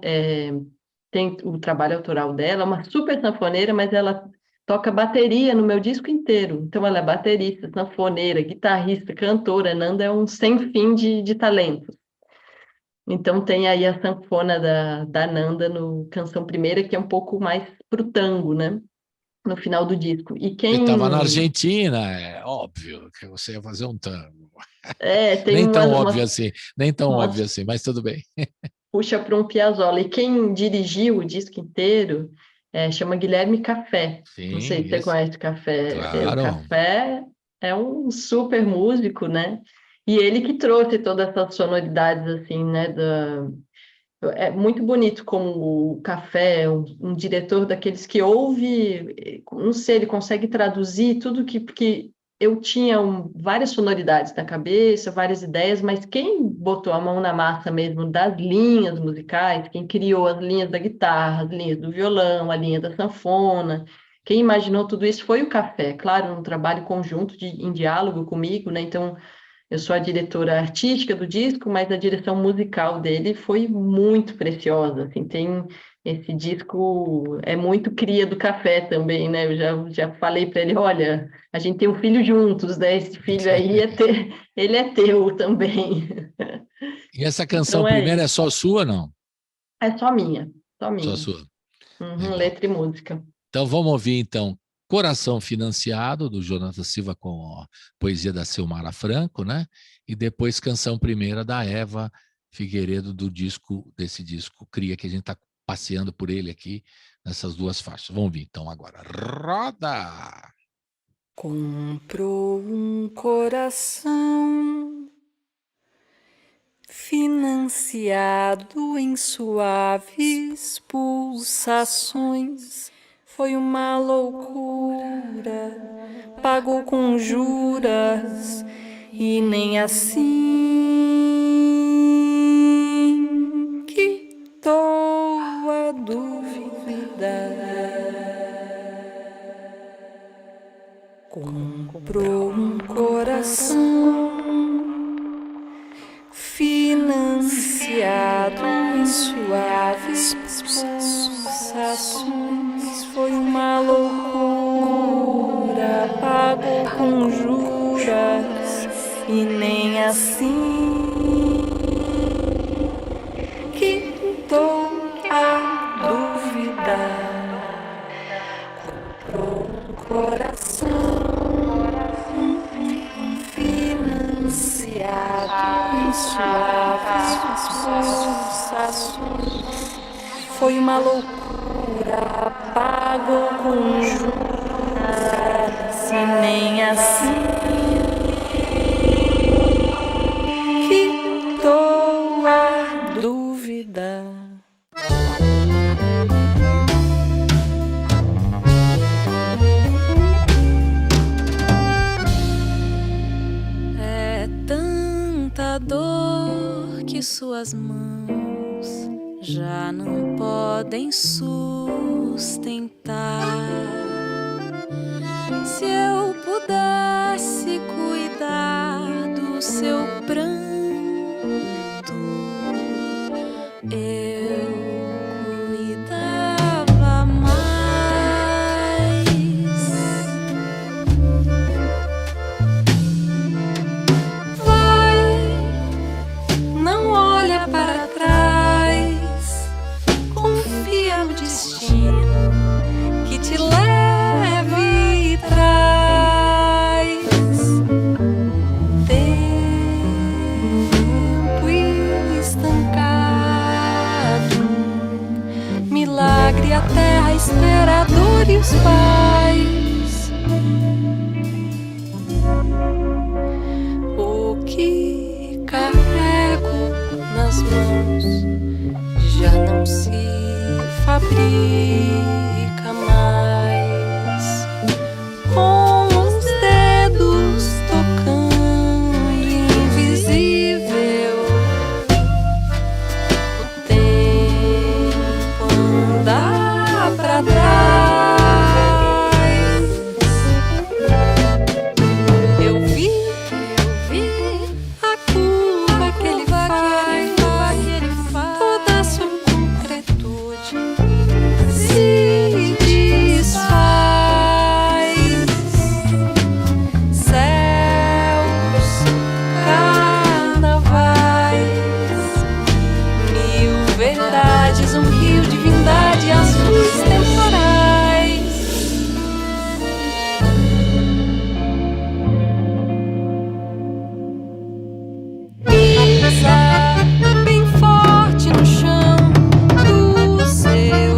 tem o trabalho autoral dela, é uma super sanfoneira, mas ela toca bateria no meu disco inteiro. Então, ela é baterista, sanfoneira, guitarrista, cantora. Nanda é um sem fim de talentos. Então, tem aí a sanfona da Nanda no Canção Primeira, que é um pouco mais pro tango, né? No final do disco. E Você estava na Argentina, é óbvio que você ia fazer um tango. tem nem tão óbvio assim, nem tão óbvio assim, mas tudo bem. Puxa para um Piazzolla. E quem dirigiu o disco inteiro chama Guilherme Café. Sim, Não sei se você conhece o Café. O Claro. Café é um super músico, né? E ele que trouxe todas essas sonoridades, assim, né? É muito bonito como o Café, um diretor daqueles que ouve, não sei, ele consegue traduzir tudo porque eu tinha várias sonoridades na cabeça, várias ideias, mas quem botou a mão na massa mesmo das linhas musicais, quem criou as linhas da guitarra, as linhas do violão, a linha da sanfona, quem imaginou tudo isso foi o Café, claro, um trabalho conjunto em diálogo comigo, né? Então, eu sou a diretora artística do disco, mas a direção musical dele foi muito preciosa. Assim, esse disco é muito cria do Café também, né? Eu já falei para ele, olha, a gente tem um filho juntos, né? Esse filho aí ele é teu também. E essa canção Então primeira é só sua, não? É só minha, só minha. Só sua. Letra e música. Então vamos ouvir então Coração Financiado, do Jonathan Silva, com a poesia da Silmara Franco, né? E depois Canção Primeira, da Eva Figueiredo, desse disco Cria, que a gente está passeando por ele aqui, nessas duas faixas. Vamos ouvir então agora. Roda! Comprou um coração financiado em suaves pulsações. Foi uma loucura, pagou com juras e nem assim quitou a dúvida. coração financiado em suaves pulsações. Foi uma loucura, pagou com juras e nem assim quitou a dúvida. O coração financiado em suaves pulsações. Foi uma loucura, pagou com juras e nem assim quitou a dúvida. É tanta dor que suas mãos já não podem sustentar. Se eu pudesse cuidar do seu pranto, eu cuidava mais. Vai, não olha para trás, confia no destino que te leve e traz tempo estancado, milagre a terra espera a dor e os pais. O que carrego nas mãos já não se fabrica mais. Com os dedos tocando invisível, o tempo anda pra trás. Eu vi a curva que ele faz, toda a sua concretude se desfaz. Céus, carnavais, mil verdades, um rio, divindade, azuis temporais. Pisa bem forte no chão do seu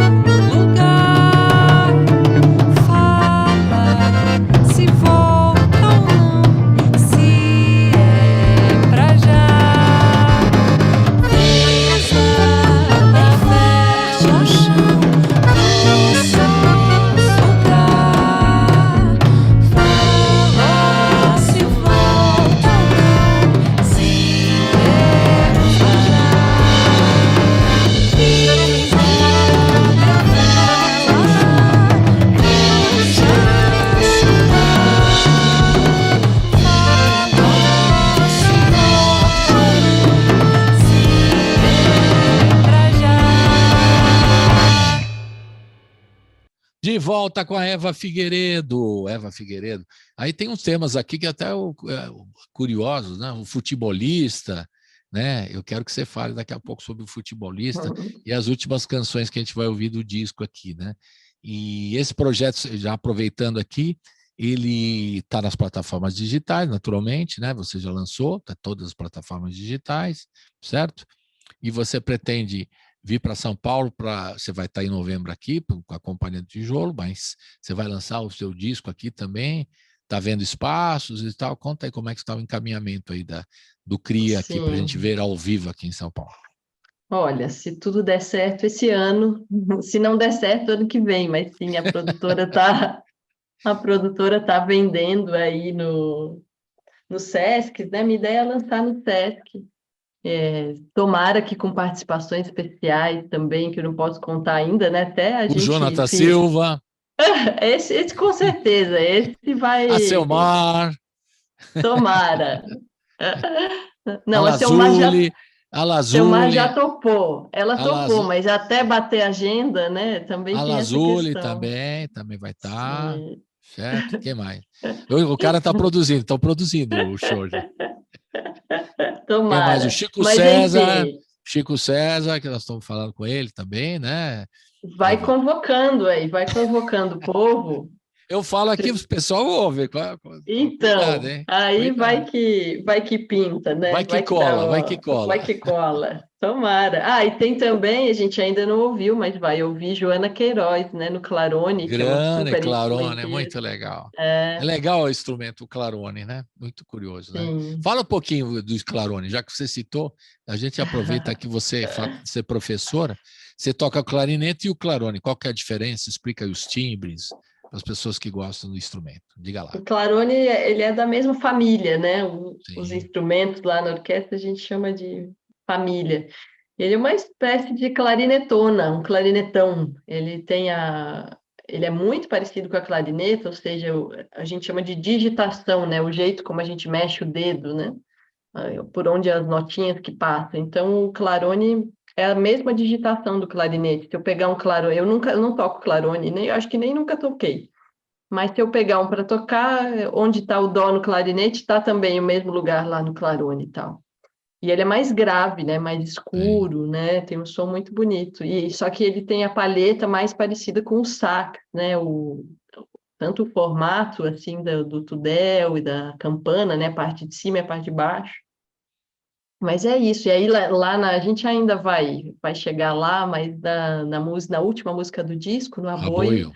lugar. Fala se volta ou não, se é pra já. Pisa bem forte no chão do seu lugar. Fala se volta ou não, se é pra já. De volta com a Eva Figueiredo. Eva Figueiredo. Aí tem uns temas aqui que até curiosos, né? O futebolista, né? Eu quero que você fale daqui a pouco sobre o futebolista e as últimas canções que a gente vai ouvir do disco aqui, né? E esse projeto, já aproveitando aqui, ele está nas plataformas digitais, naturalmente, né? Você já lançou, tá todas as plataformas digitais, certo? E você pretende vir para São Paulo, você vai estar em novembro aqui com a Companhia do Tijolo, mas você vai lançar o seu disco aqui também, está vendo espaços e tal. Conta aí como é que está o encaminhamento aí do CRIA aqui para a gente ver ao vivo aqui em São Paulo. Olha, se tudo der certo esse ano, se não der certo ano que vem, mas sim, a produtora tá vendendo aí no Sesc, né? Minha ideia é lançar no Sesc. Tomara que com participações especiais também, que eu não posso contar ainda, né? Até a O gente... Jonathan Silva. Esse com certeza, esse vai... A Selmar. Tomara. Não, A a Selmar Lazuli, já topou. Ela a topou, Lazu- mas até bater a agenda, né? Também a tem essa Lazuli questão. também vai estar, Sim. certo? Quem mais? O cara está produzindo, estão produzindo o show já. Quem mais? O Tomara. Mas, enfim, Chico César, que nós estamos falando com ele também, né? vai Eva? convocando aí, vai convocando o povo. Eu falo aqui, o pessoal ouve. Cuidado, Então, hein? aí Cuidado. vai que pinta, né? Vai que Vai que dá, cola, vai que vai cola. que cola. Tomara. Ah, e tem também, a gente ainda não ouviu, mas vai ouvir Joana Queiroz, né? No Clarone, que é uma Grande super clarone, é instrumentista. muito legal. É É, legal o instrumento, o clarone, né? Muito curioso, né? sim. Fala um pouquinho do clarone, já que você citou, a gente aproveita que você é professora, você toca o clarinete e o clarone. Qual que é a diferença? Explica aí os timbres para as pessoas que gostam do instrumento. Diga lá. O Clarone, ele é da mesma família, né? Os Sim. instrumentos lá na orquestra a gente chama de família. Ele é uma espécie de clarinetona, um clarinetão. Ele é muito parecido com a clarineta, ou seja, a gente chama de digitação, né? O jeito como a gente mexe o dedo, né? Por onde as notinhas que passam. Então, o clarone é a mesma digitação do clarinete. Se eu pegar um clarone, eu não toco clarone, nem acho que nem nunca toquei. Mas se eu pegar um para tocar, onde está o dó no clarinete, está também o mesmo lugar lá no clarone e tal. E ele é mais grave, né? Mais Sim. escuro, né? Tem um som muito bonito. E só que ele tem a palheta mais parecida com o sax, né? Tanto o formato assim do tudel e da campana, né? A parte de cima e a parte de baixo. Mas é isso. E aí a gente ainda vai chegar lá, mas na última música do disco, no Aboio, Aboio.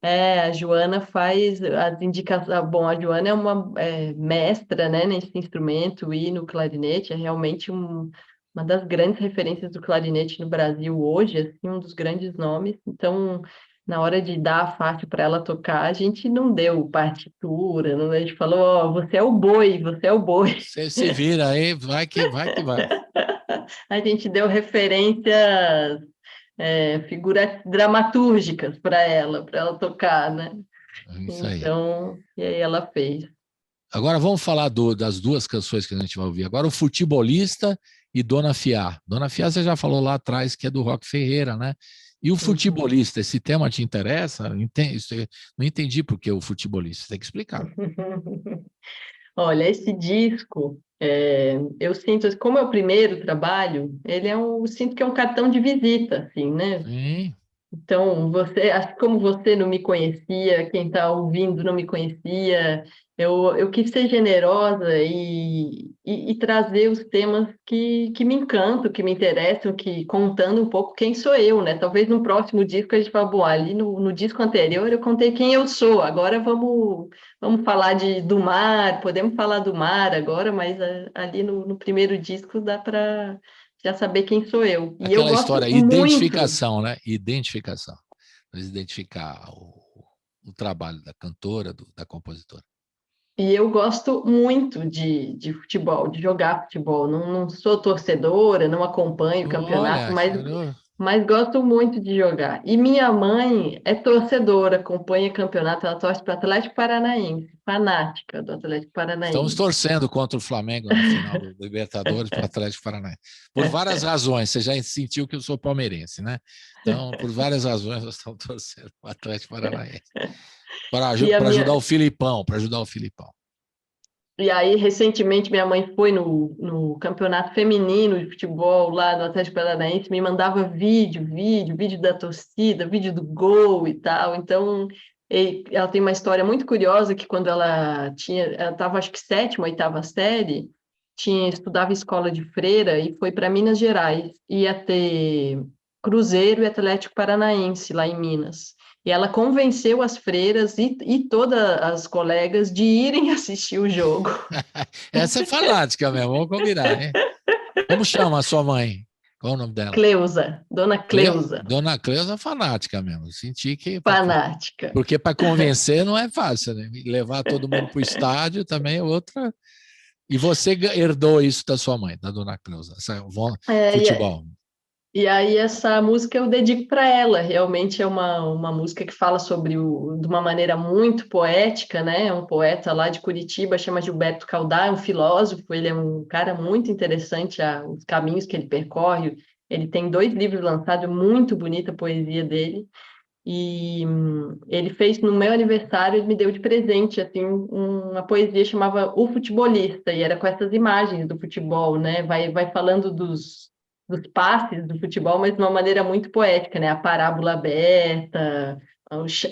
a Joana faz as indicações. Bom, a Joana é uma mestra, né, nesse instrumento e no clarinete, é realmente uma das grandes referências do clarinete no Brasil hoje, assim, um dos grandes nomes. Então, na hora de dar a faixa para ela tocar, a gente não deu partitura, não, a gente falou: ó, você é o boi, você é o boi. Você se vira aí, vai que vai. A gente deu referências figuras dramatúrgicas para ela tocar, né? É isso aí. Então, e aí ela fez. Agora vamos falar das duas canções que a gente vai ouvir. Agora o Futebolista e Dona Fiá. Dona Fiá você já falou lá atrás que é do Rock Ferreira, né? E o futebolista, esse tema te interessa? Não entendi por que o futebolista, você tem que explicar. Olha, esse disco, eu sinto, como é o primeiro trabalho, eu sinto que é um cartão de visita, assim, né? Sim, Então, assim como você não me conhecia, quem está ouvindo não me conhecia, eu quis ser generosa e trazer os temas que me encantam, que me interessam, que contando um pouco quem sou eu, né? Talvez no próximo disco a gente fale, bom, ali no disco anterior eu contei quem eu sou, agora vamos falar do mar, podemos falar do mar agora, mas ali no primeiro disco dá para já saber quem sou eu. E eu aquela história, gosto muito. identificação, né? Identificação. Mas identificar o trabalho da cantora, da compositora. E eu gosto muito de futebol, de jogar futebol. Não sou torcedora, não acompanho o campeonato, Olha, mas gosto muito de jogar. E minha mãe é torcedora, acompanha campeonato, ela torce para o Atlético Paranaense, fanática do Atlético estamos Paranaense. torcendo contra o Flamengo na final do Libertadores para o Atlético Paranaense. Por várias razões, você já sentiu que eu sou palmeirense, né? Então, por várias razões, nós estamos torcendo para o Atlético Paranaense. Para ajudar o Filipão, E aí, recentemente, minha mãe foi no campeonato feminino de futebol lá do Atlético Paranaense, me mandava vídeo da torcida, vídeo do gol e tal. Então, ela tem uma história muito curiosa que quando ela estava, acho que sétima, oitava série, estudava escola de freira e foi para Minas Gerais. Ia ter Cruzeiro e Atlético Paranaense lá em Minas. E ela convenceu as freiras e todas as colegas de irem assistir o jogo. Essa é fanática mesmo, vamos combinar, hein? Como chama a sua mãe? Qual o nome dela? Cleusa, Dona Cleusa. Dona Cleusa é fanática mesmo. Senti que. Fanática. Porque para convencer não é fácil, né? Levar todo mundo para o estádio também é outra. E você herdou isso da sua mãe, da Dona Cleusa, futebol. E aí essa música eu dedico para ela. Realmente é uma música que fala sobre de uma maneira muito poética, né? É um poeta lá de Curitiba, chama Gilberto Kaudá, é um filósofo, ele é um cara muito interessante, os caminhos que ele percorre. Ele tem 2 livros lançados, muito bonita a poesia dele. E ele fez no meu aniversário, ele me deu de presente assim uma poesia chamava O Futebolista, e era com essas imagens do futebol, né? Vai falando dos passes do futebol, mas de uma maneira muito poética, né? A parábola aberta,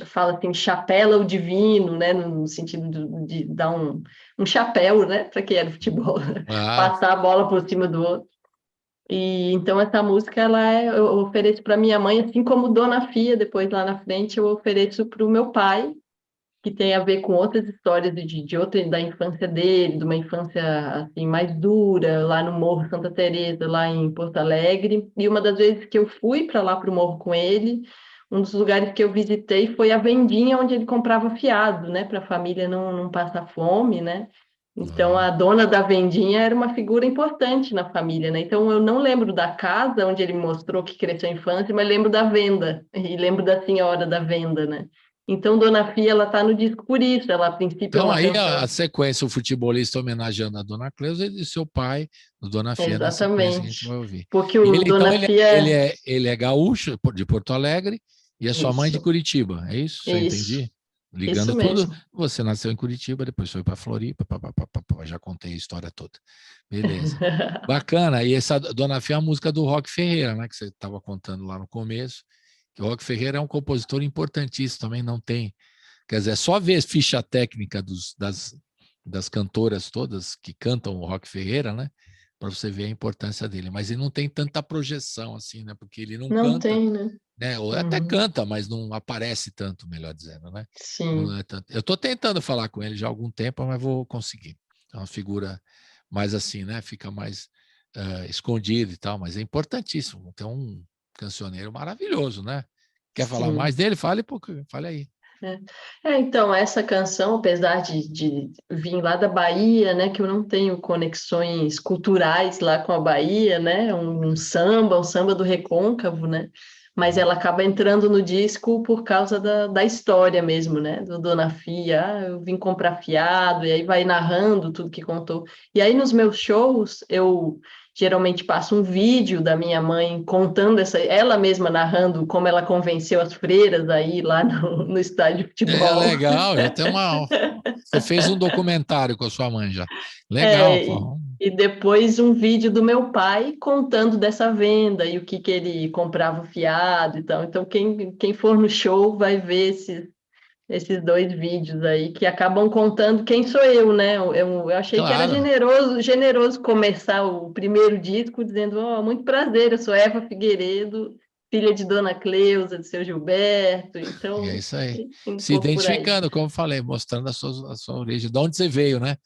fala assim, chapela o divino, né? No sentido de dar um chapéu, né? Para quem é do futebol, passar a bola por cima do outro. E então essa música eu ofereço para minha mãe, assim como Dona Fia, depois lá na frente eu ofereço para o meu pai, que tem a ver com outras histórias da infância dele, de uma infância assim mais dura, lá no Morro Santa Teresa, lá em Porto Alegre. E uma das vezes que eu fui para lá para o morro com ele, um dos lugares que eu visitei foi a vendinha onde ele comprava fiado, né, para a família não passar fome, né? Então, a dona da vendinha era uma figura importante na família, né? Então, eu não lembro da casa onde ele mostrou que cresceu a infância, mas lembro da venda, e lembro da senhora da venda, né? Então, Dona Fia, ela tá no disco por isso, ela a princípio Então, é uma aí canção... a sequência, o futebolista homenageando a Dona Cleusa e seu pai, o Dona Fia, na sequência que a gente vai ouvir. Porque o ele, Dona então, Fia... ele é gaúcho, de Porto Alegre, e a sua mãe de Curitiba, é isso? Você entendi? Ligando isso tudo, mesmo. você nasceu em Curitiba, depois foi para Floripa, já contei a história toda. Beleza. Bacana. E essa Dona Fia é a música do Roque Ferreira, né, que você estava contando lá no começo. Que o Roque Ferreira é um compositor importantíssimo, também não tem. Quer dizer, é só ver a ficha técnica das cantoras todas que cantam o Roque Ferreira, né? Para você ver a importância dele. Mas ele não tem tanta projeção assim, né? Porque ele não canta. Tem, né? Ou até canta, mas não aparece tanto, melhor dizendo, né? Sim. Não é tanto. Eu estou tentando falar com ele já há algum tempo, mas vou conseguir. É uma figura mais assim, né? Fica mais escondido e tal, mas é importantíssimo. Tem um cancioneiro maravilhoso, né? Quer falar mais dele? Fale aí. Então, essa canção, apesar de vir lá da Bahia, né, que eu não tenho conexões culturais lá com a Bahia, né, um samba do recôncavo, né, mas ela acaba entrando no disco por causa da história mesmo, né, do Dona Fia, eu vim comprar fiado, e aí vai narrando tudo que contou. E aí nos meus shows, eu geralmente passo um vídeo da minha mãe contando ela mesma narrando como ela convenceu as freiras aí lá no estádio de futebol. É legal, você fez um documentário com a sua mãe já. Legal. E depois um vídeo do meu pai contando dessa venda e o que ele comprava fiado e tal. Então, quem for no show vai ver esses 2 vídeos aí que acabam contando quem sou eu, né? Eu achei que era generoso começar o primeiro disco dizendo, muito prazer, eu sou Eva Figueiredo, filha de Dona Cleusa, de seu Gilberto. Então, é isso aí. Se identificando, como falei, mostrando a sua origem, de onde você veio, né?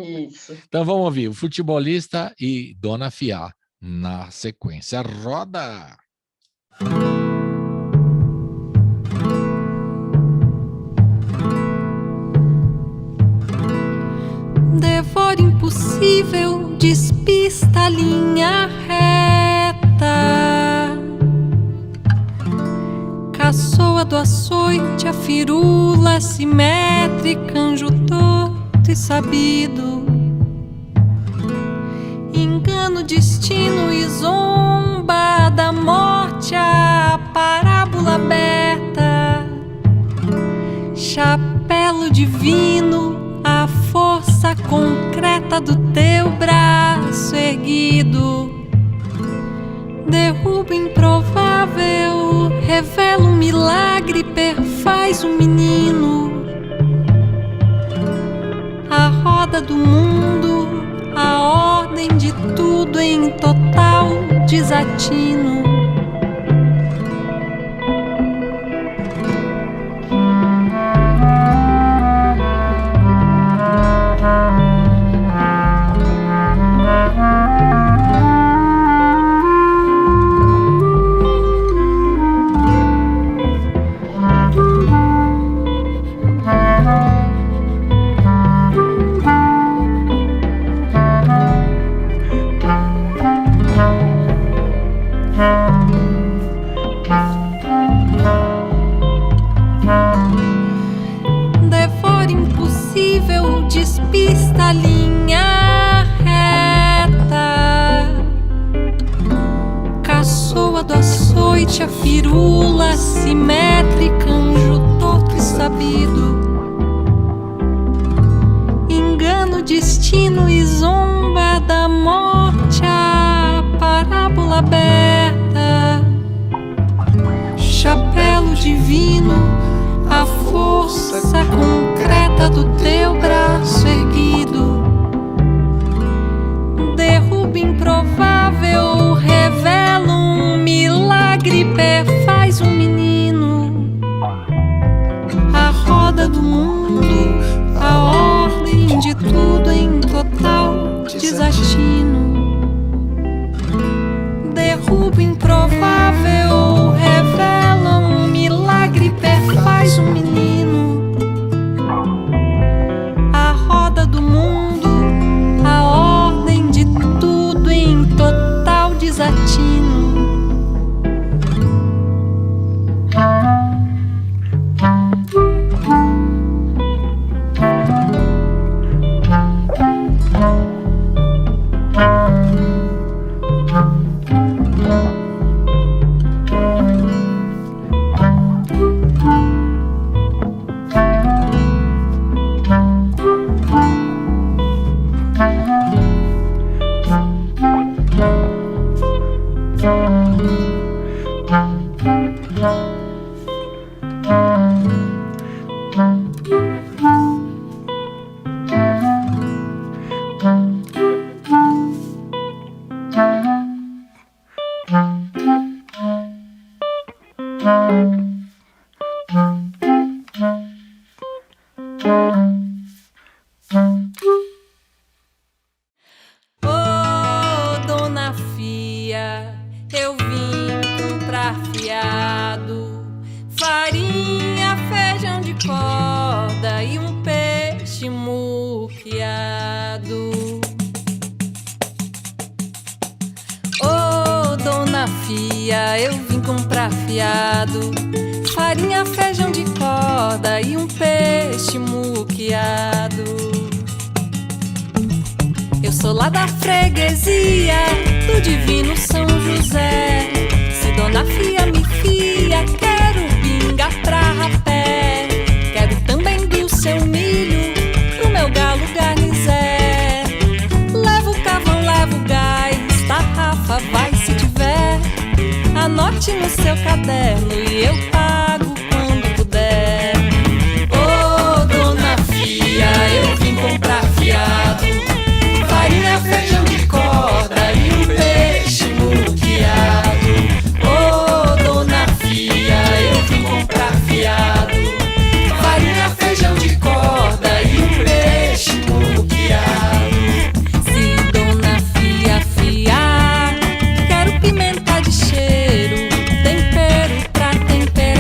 Isso. Então vamos ouvir o Futebolista e Dona Fia na sequência. Roda! Devora impossível, despista a linha reta. Caçoa do açoite, a firula simétrica, anjo torto e sabido. Engana o destino e zomba da morte, a parábola aberta. Chapéu divino, a força concreta do teu braço erguido. Derruba improvável, revela um milagre, perfaz um menino. A roda do mundo, a ordem de tudo em total desatino. da linha reta. Caçoa do açoite, a firula simétrica, anjo torto e sabido. Engana o destino e zomba da morte, a parábola aberta. Chapéu divino, a força concreta do teu braço erguido. Derruba improvável, revela um milagre, perfaz um menino. A roda do mundo, a ordem de tudo em total desatino. Derruba improvável, revela um milagre, perfaz um menino. A roda do mundo, a ordem de tudo em total desatino. No seu caderno e eu pago quando puder. Ô, dona Fia, eu vim comprar fiado, farinha, feijão de corda e um peixe muqueado. Ô, dona Fia, eu vim comprar fiado, farinha, feijão de corda e um peixe muqueado. Se dona Fia fiar, quero pimenta de cheiro, tempero pra temperar.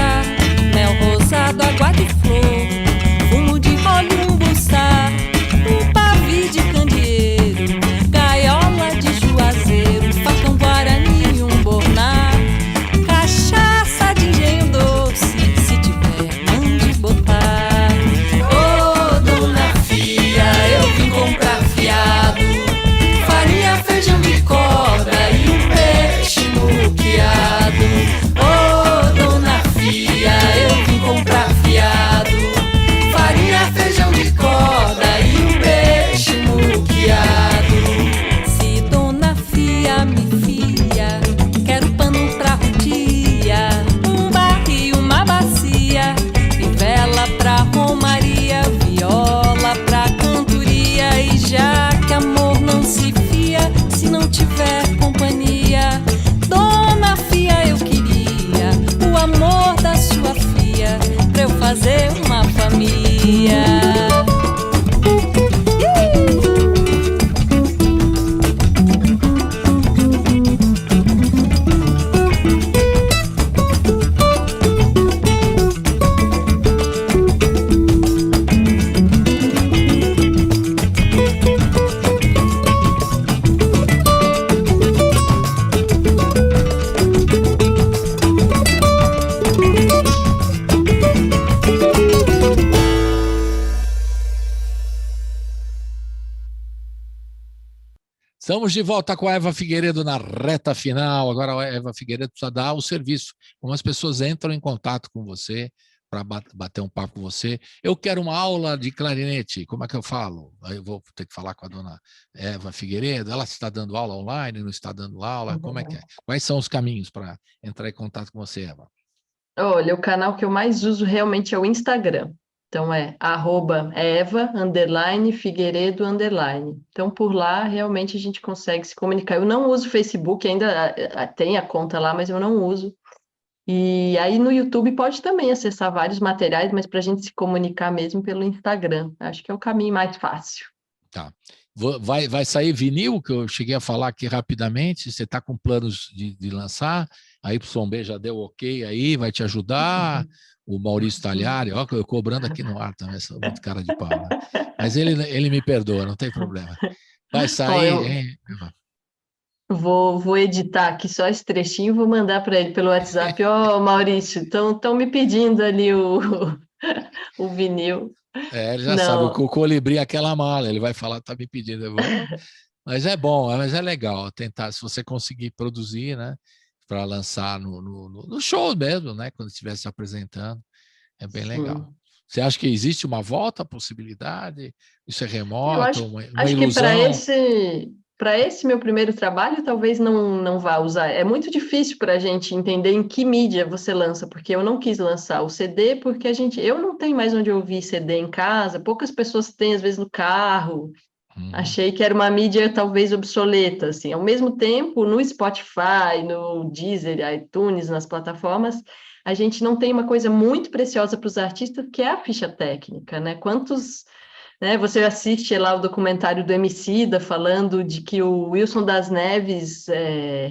Estamos de volta com a Eva Figueiredo na reta final. Agora a Eva Figueiredo precisa dar o serviço. Como as pessoas entram em contato com você para bater um papo com você. Eu quero uma aula de clarinete. Como é que eu falo? Aí eu vou ter que falar com a dona Eva Figueiredo. Ela está dando aula online, não está dando aula? Como é que é? Quais são os caminhos para entrar em contato com você, Eva? Olha, o canal que eu mais uso realmente é o Instagram. Então é @Eva_Figueiredo_. Então por lá realmente a gente consegue se comunicar. Eu não uso Facebook, ainda tem a conta lá, mas eu não uso. E aí no YouTube pode também acessar vários materiais, mas para a gente se comunicar mesmo pelo Instagram. Acho que é o caminho mais fácil. Tá. Vai sair vinil, que eu cheguei a falar aqui rapidamente. Você está com planos de lançar? A YB já deu ok aí, vai te ajudar. O Maurício Talhari, ó, eu cobrando aqui no ar também, sou muito cara de pau, né? Mas ele me perdoa, não tem problema. Vai sair, hein? Vou editar aqui só esse trechinho e vou mandar para ele pelo WhatsApp. Ó, Maurício, estão me pedindo ali o vinil. Ele já sabe, o Colibri é aquela mala, ele vai falar, tá me pedindo. Mas é bom, mas é legal tentar, se você conseguir produzir, né? Para lançar no show mesmo, né? Quando estiver se apresentando. É bem legal. Você acha que existe uma volta, possibilidade? Isso é remoto, uma acho ilusão? Que para esse meu primeiro trabalho, talvez não vá usar. É muito difícil para a gente entender em que mídia você lança, porque eu não quis lançar o CD, porque eu não tenho mais onde ouvir CD em casa, poucas pessoas têm, às vezes, no carro. Achei que era uma mídia talvez obsoleta, assim. Ao mesmo tempo, no Spotify, no Deezer, iTunes, nas plataformas, a gente não tem uma coisa muito preciosa para os artistas, que é a ficha técnica, né? Né, você assiste lá o documentário do Emicida falando de que o Wilson das Neves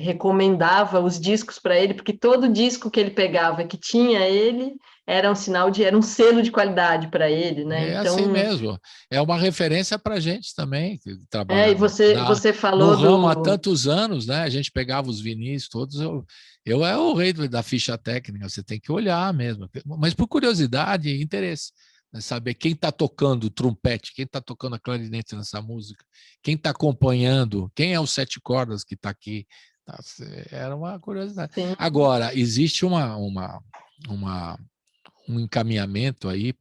recomendava os discos para ele, porque todo disco que ele pegava que tinha ele era um era um selo de qualidade para ele, né? É assim mesmo. É uma referência para a gente também, que trabalha e você falou no ramo há tantos anos, né? A gente pegava os vinis todos. Eu é o rei da ficha técnica, você tem que olhar mesmo. Mas por curiosidade e interesse, né? Saber quem está tocando o trompete, quem está tocando a clarinete nessa música, quem está acompanhando, quem é o sete cordas que está aqui. Era uma curiosidade. Sim. Agora, existe um encaminhamento aí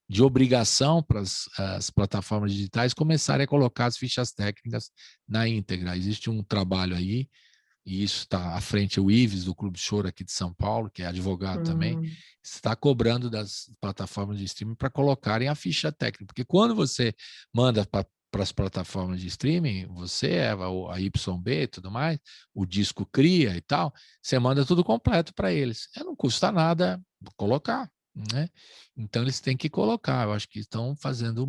de obrigação para as plataformas digitais começarem a colocar as fichas técnicas na íntegra. Existe um trabalho aí, e isso está à frente, o Ives, do Clube Choro aqui de São Paulo, que é advogado também, está cobrando das plataformas de streaming para colocarem a ficha técnica. Porque quando você manda para as plataformas de streaming, a YB e tudo mais, o disco cria e tal, você manda tudo completo para eles. Não custa nada colocar, né? Então eles têm que colocar. Eu acho que estão fazendo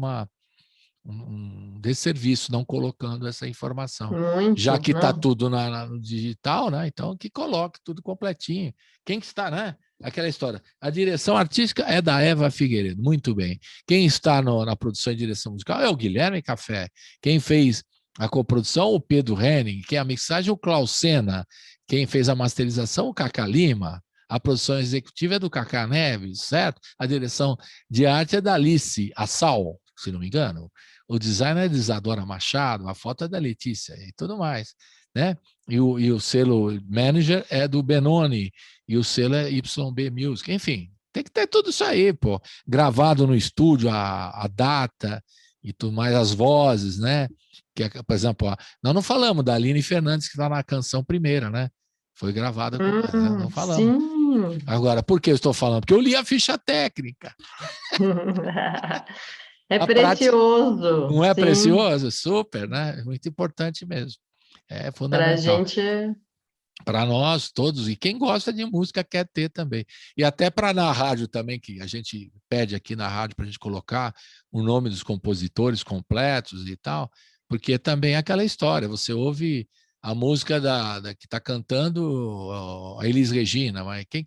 um desserviço não colocando essa informação. Já que está tudo no digital, né? Então que coloque tudo completinho. Quem que está, né? Aquela história. A direção artística é da Eva Figueiredo, muito bem. Quem está na produção e direção musical é o Guilherme Café. Quem fez a coprodução, o Pedro Henning. Quem a mixagem, o Klaus Sena. Quem fez a masterização, o Cacá Lima. A produção executiva é do Cacá Neves, certo? A direção de arte é da Alice Assal, se não me engano. O design é de Isadora Machado, a foto é da Letícia e tudo mais, né? E o selo manager é do Benoni, e o selo é YB Music. Enfim, tem que ter tudo isso aí, pô. Gravado no estúdio, a data e tudo mais, as vozes, né? Que, por exemplo, nós não falamos da Aline Fernandes, que está na canção primeira, né? Foi gravada com ela, não falamos. Sim. Agora, por que eu estou falando? Porque eu li a ficha técnica. É precioso. Não é sim. precioso? Super, né? Muito importante mesmo. É fundamental. Para a gente. Para nós todos, e quem gosta de música quer ter também. E até para na rádio também, que a gente pede aqui na rádio para a gente colocar o nome dos compositores completos e tal, porque também é aquela história, você ouve a música que está cantando a Elis Regina, mas quem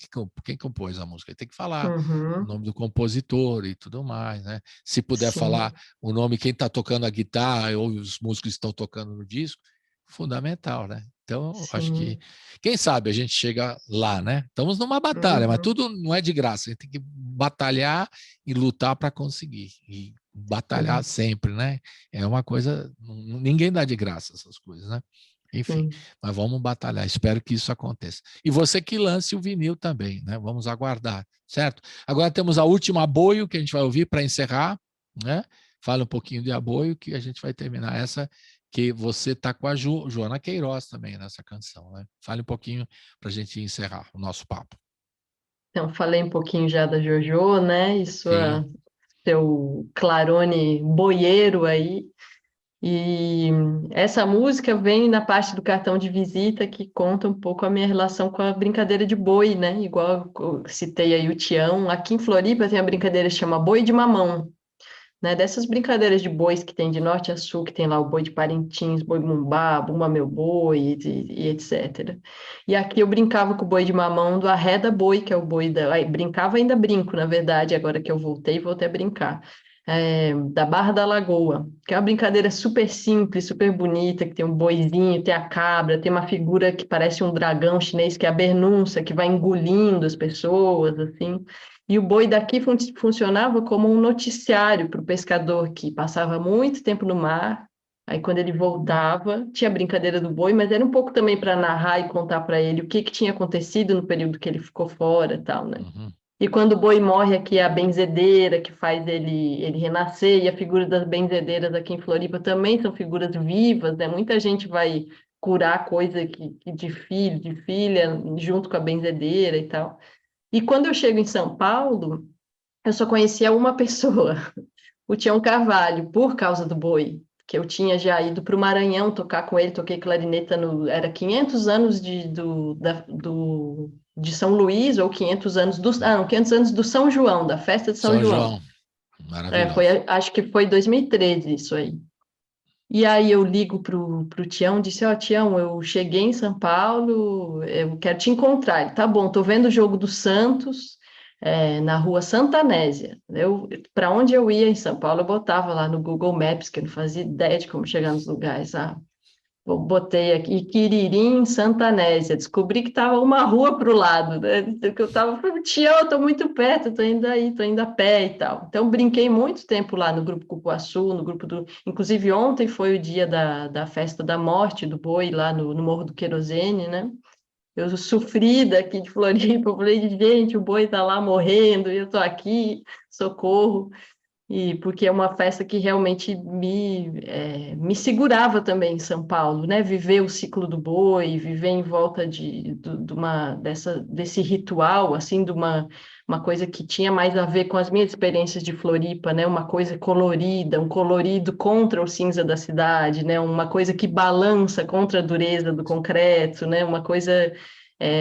compôs a música? Tem que falar o nome do compositor e tudo mais, né? Se puder falar o nome, quem está tocando a guitarra ou os músicos que estão tocando no disco, fundamental, né? Então, acho que, quem sabe a gente chega lá, né? Estamos numa batalha, mas tudo não é de graça, a gente tem que batalhar e lutar para conseguir. E batalhar sempre, né? É uma coisa, ninguém dá de graça essas coisas, né? Enfim, mas vamos batalhar, espero que isso aconteça. E você que lance o vinil também, né? Vamos aguardar, certo? Agora temos a última Aboio que a gente vai ouvir para encerrar, né? Fala um pouquinho de Aboio que a gente vai terminar essa, que você está com a Joana Queiroz também nessa canção, né? Fale um pouquinho para a gente encerrar o nosso papo. Então, falei um pouquinho já da JoJo, né? E seu clarone boieiro aí. E essa música vem na parte do cartão de visita que conta um pouco a minha relação com a brincadeira de boi, né? Igual eu citei aí o Tião. Aqui em Floripa tem a brincadeira que chama boi de mamão, né? Dessas brincadeiras de bois que tem de norte a sul, que tem lá o boi de Parintins, boi bumbá, bumba meu boi e etc. E aqui eu brincava com o boi de mamão do arreda boi, que é o boi da... Aí, brincava, ainda brinco, na verdade, agora que eu voltei a brincar. Da Barra da Lagoa, que é uma brincadeira super simples, super bonita, que tem um boizinho, tem a cabra, tem uma figura que parece um dragão chinês, que é a Bernunça, que vai engolindo as pessoas, assim. E o boi daqui funcionava como um noticiário para o pescador que passava muito tempo no mar. Aí, quando ele voltava, tinha a brincadeira do boi, mas era um pouco também para narrar e contar para ele o que tinha acontecido no período que ele ficou fora e tal, né? E quando o boi morre aqui, é a benzedeira que faz ele renascer, e a figura das benzedeiras aqui em Floripa também são figuras vivas, né? Muita gente vai curar coisa de filho, de filha, junto com a benzedeira e tal. E quando eu chego em São Paulo, eu só conhecia uma pessoa, o Tião Carvalho, por causa do boi, que eu tinha já ido para o Maranhão tocar com ele, toquei clarineta era 500 anos de São Luís, ou 500 anos 500 anos do São João, da festa de São João. Maravilhoso. Acho que foi 2013 isso aí. E aí eu ligo pro Tião, disse, Tião, eu cheguei em São Paulo, eu quero te encontrar. Ele, tá bom, tô vendo o jogo do Santos, na rua Santanésia. Para onde eu ia em São Paulo, eu botava lá no Google Maps, que eu não fazia ideia de como chegar nos lugares. Eu botei aqui, Quiririm, Santanésia, descobri que estava uma rua para o lado, né? Que eu estava falando, Tião, eu estou muito perto, estou indo aí, estou indo a pé e tal. Então, brinquei muito tempo lá no Grupo Cupuaçu, no grupo do... Inclusive, ontem foi o dia da festa da morte do boi, lá no Morro do Querosene, né? Eu sofri daqui de Floripa, eu falei, gente, o boi está lá morrendo, e eu estou aqui, socorro. E porque é uma festa que realmente me segurava também em São Paulo, né? Viver o ciclo do boi, viver em volta desse ritual, assim, de uma coisa que tinha mais a ver com as minhas experiências de Floripa, né? Uma coisa colorida, um colorido contra o cinza da cidade, né? Uma coisa que balança contra a dureza do concreto, né? Uma coisa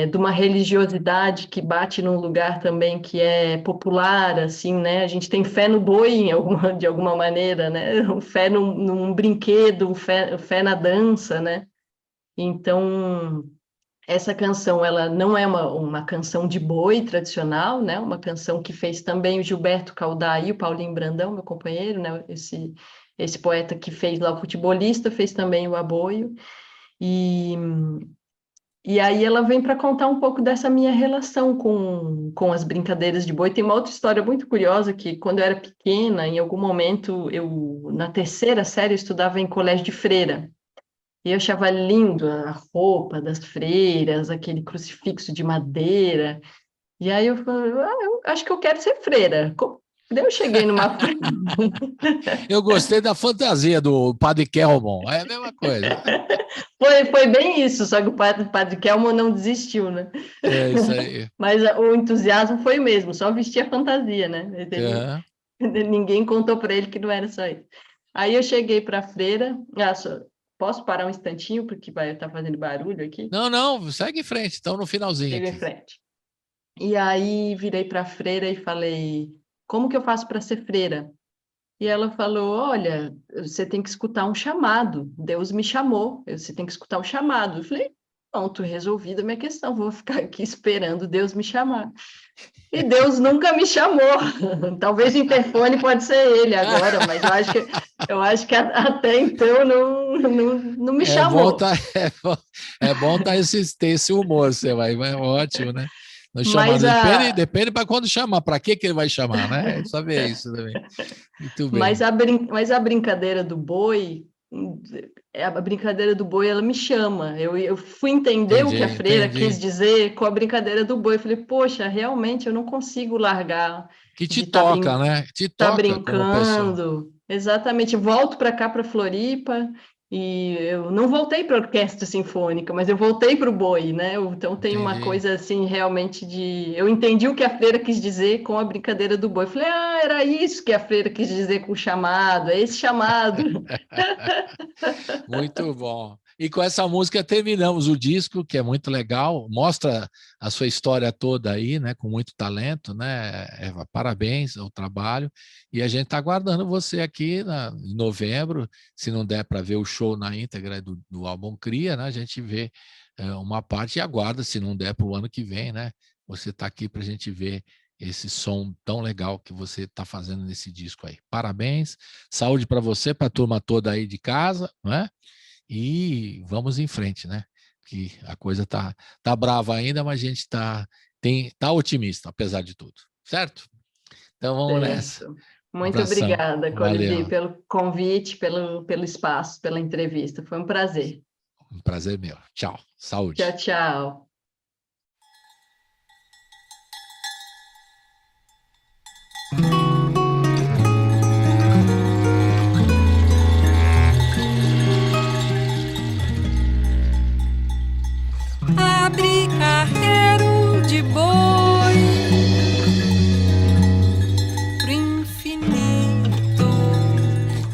de uma religiosidade que bate num lugar também que é popular, assim, né? A gente tem fé no boi de alguma maneira, né? Fé num brinquedo, fé na dança, né? Então, essa canção, ela não é uma canção de boi tradicional, né? Uma canção que fez também o Gilberto Caldá e o Paulinho Brandão, meu companheiro, né? Esse poeta que fez lá o Futebolista, fez também o Aboio. E aí ela vem para contar um pouco dessa minha relação com as brincadeiras de boi. Tem uma outra história muito curiosa que, quando eu era pequena, em algum momento, na terceira série, eu estudava em colégio de freira. E eu achava lindo a roupa das freiras, aquele crucifixo de madeira. E aí eu falei, eu acho que eu quero ser freira. Daí eu cheguei numa... Eu gostei da fantasia do Padre Kelmon, é a mesma coisa. Foi bem isso, só que o padre Kelmon não desistiu, né? É isso aí. Mas o entusiasmo foi o mesmo, só vestir a fantasia, né? Ninguém contou para ele que não era só isso. Aí eu cheguei para a freira, posso parar um instantinho, porque vai estar fazendo barulho aqui? Não, segue em frente, então no finalzinho. Segue em frente. E aí virei para a freira e falei, como que eu faço para ser freira? E ela falou, olha, você tem que escutar um chamado, Deus me chamou, você tem que escutar um chamado. Eu falei, pronto, resolvida a minha questão, vou ficar aqui esperando Deus me chamar. E Deus nunca me chamou, talvez o interfone pode ser ele agora, mas eu acho que até então não me chamou. É bom ter esse humor, você vai, é ótimo, né? Não chama, Mas depende para quando chamar, para que ele vai chamar, né? Só ver isso também. Muito bem. Mas a brincadeira do boi, ela me chama. Eu fui entender o que a freira quis dizer com a brincadeira do boi. Eu falei, poxa, realmente eu não consigo largar. Que te toca, né? Te toca. Tá brincando. Exatamente. Volto para cá, para Floripa. E eu não voltei para a orquestra sinfônica, mas eu voltei para o boi, né? Então tem uma coisa assim, realmente eu entendi o que a freira quis dizer com a brincadeira do boi. Eu falei, era isso que a freira quis dizer com o chamado, é esse chamado. Muito bom. E com essa música terminamos o disco, que é muito legal, mostra a sua história toda aí, né, com muito talento, né, Eva? Parabéns ao trabalho. E a gente está aguardando você aqui em novembro, se não der para ver o show na íntegra do álbum Cria, né, a gente vê uma parte e aguarda, se não der para o ano que vem, né, você está aqui para a gente ver esse som tão legal que você está fazendo nesse disco aí. Parabéns, saúde para você, para a turma toda aí de casa, né? E vamos em frente, né? Que a coisa tá brava ainda, mas a gente tá otimista, apesar de tudo, certo? Então vamos nessa. Muito obrigada, Colibri, pelo convite, pelo espaço, pela entrevista. Foi um prazer. Um prazer meu. Tchau. Saúde. Tchau, tchau. Abre carreiro de boi pro infinito,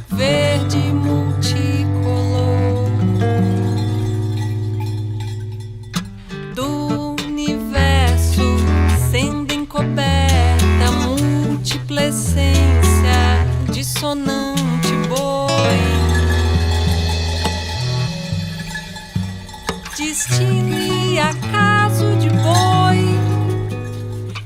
verde multicolor do universo, sendo encoberta múltipla essência dissonante boi. Destino e acaso de boi,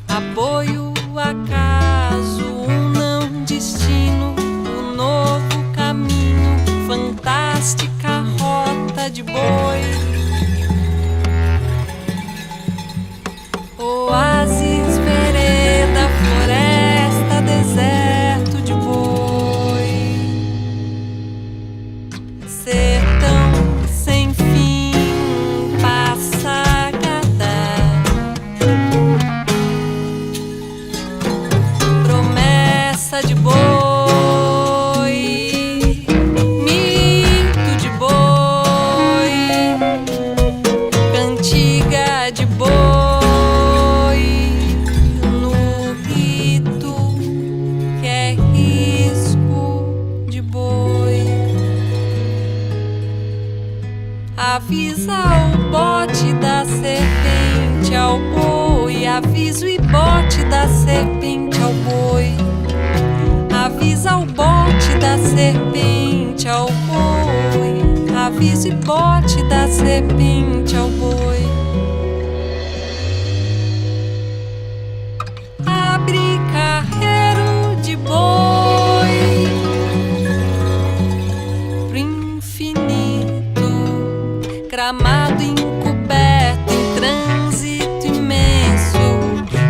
apoio acaso, não destino, o novo caminho, fantástica rota de boi. Oásis, vereda, floresta, deserto de boi, sertão sem fim. De boi, mito de boi, cantiga de boi, no rito que é risco de boi. Avisa o bote da serpente ao boi, avisa o ibote da serpente ao boi. Avisa o bote da serpente ao boi, avisa o bote da serpente ao boi. Abre carreiro de boi pro infinito, gramado encoberto em trânsito imenso,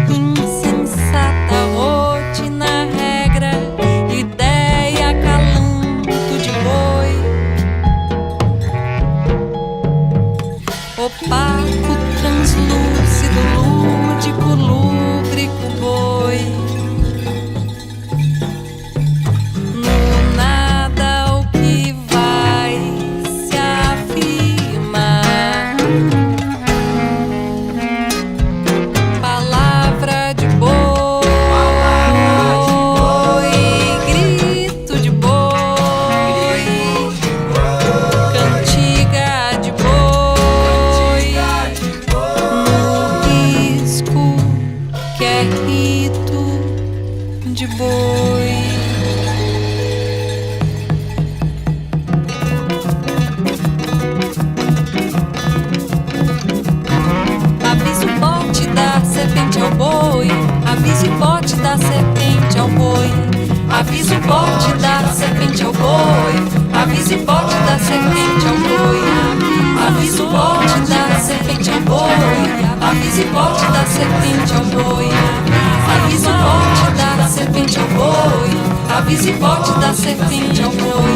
insensata rotina, regra, ideia, calanto de boi, opaco, translúcido, lúdico, lúbrico boi. No nada o que vai se afirmar, palavra de boi, grito de boi, cantiga de boi, no risco que é rito de boi. Avisa o bote da serpente ao boi, avisa o bote da serpente ao boi, avisa o bote da serpente ao boi, avisa o bote da serpente ao boi, avisa o bote da serpente ao boi, avise o porte da serpente ao boi. Avise o porte da serpente ao boi. Avise o porte da serpente ao boi.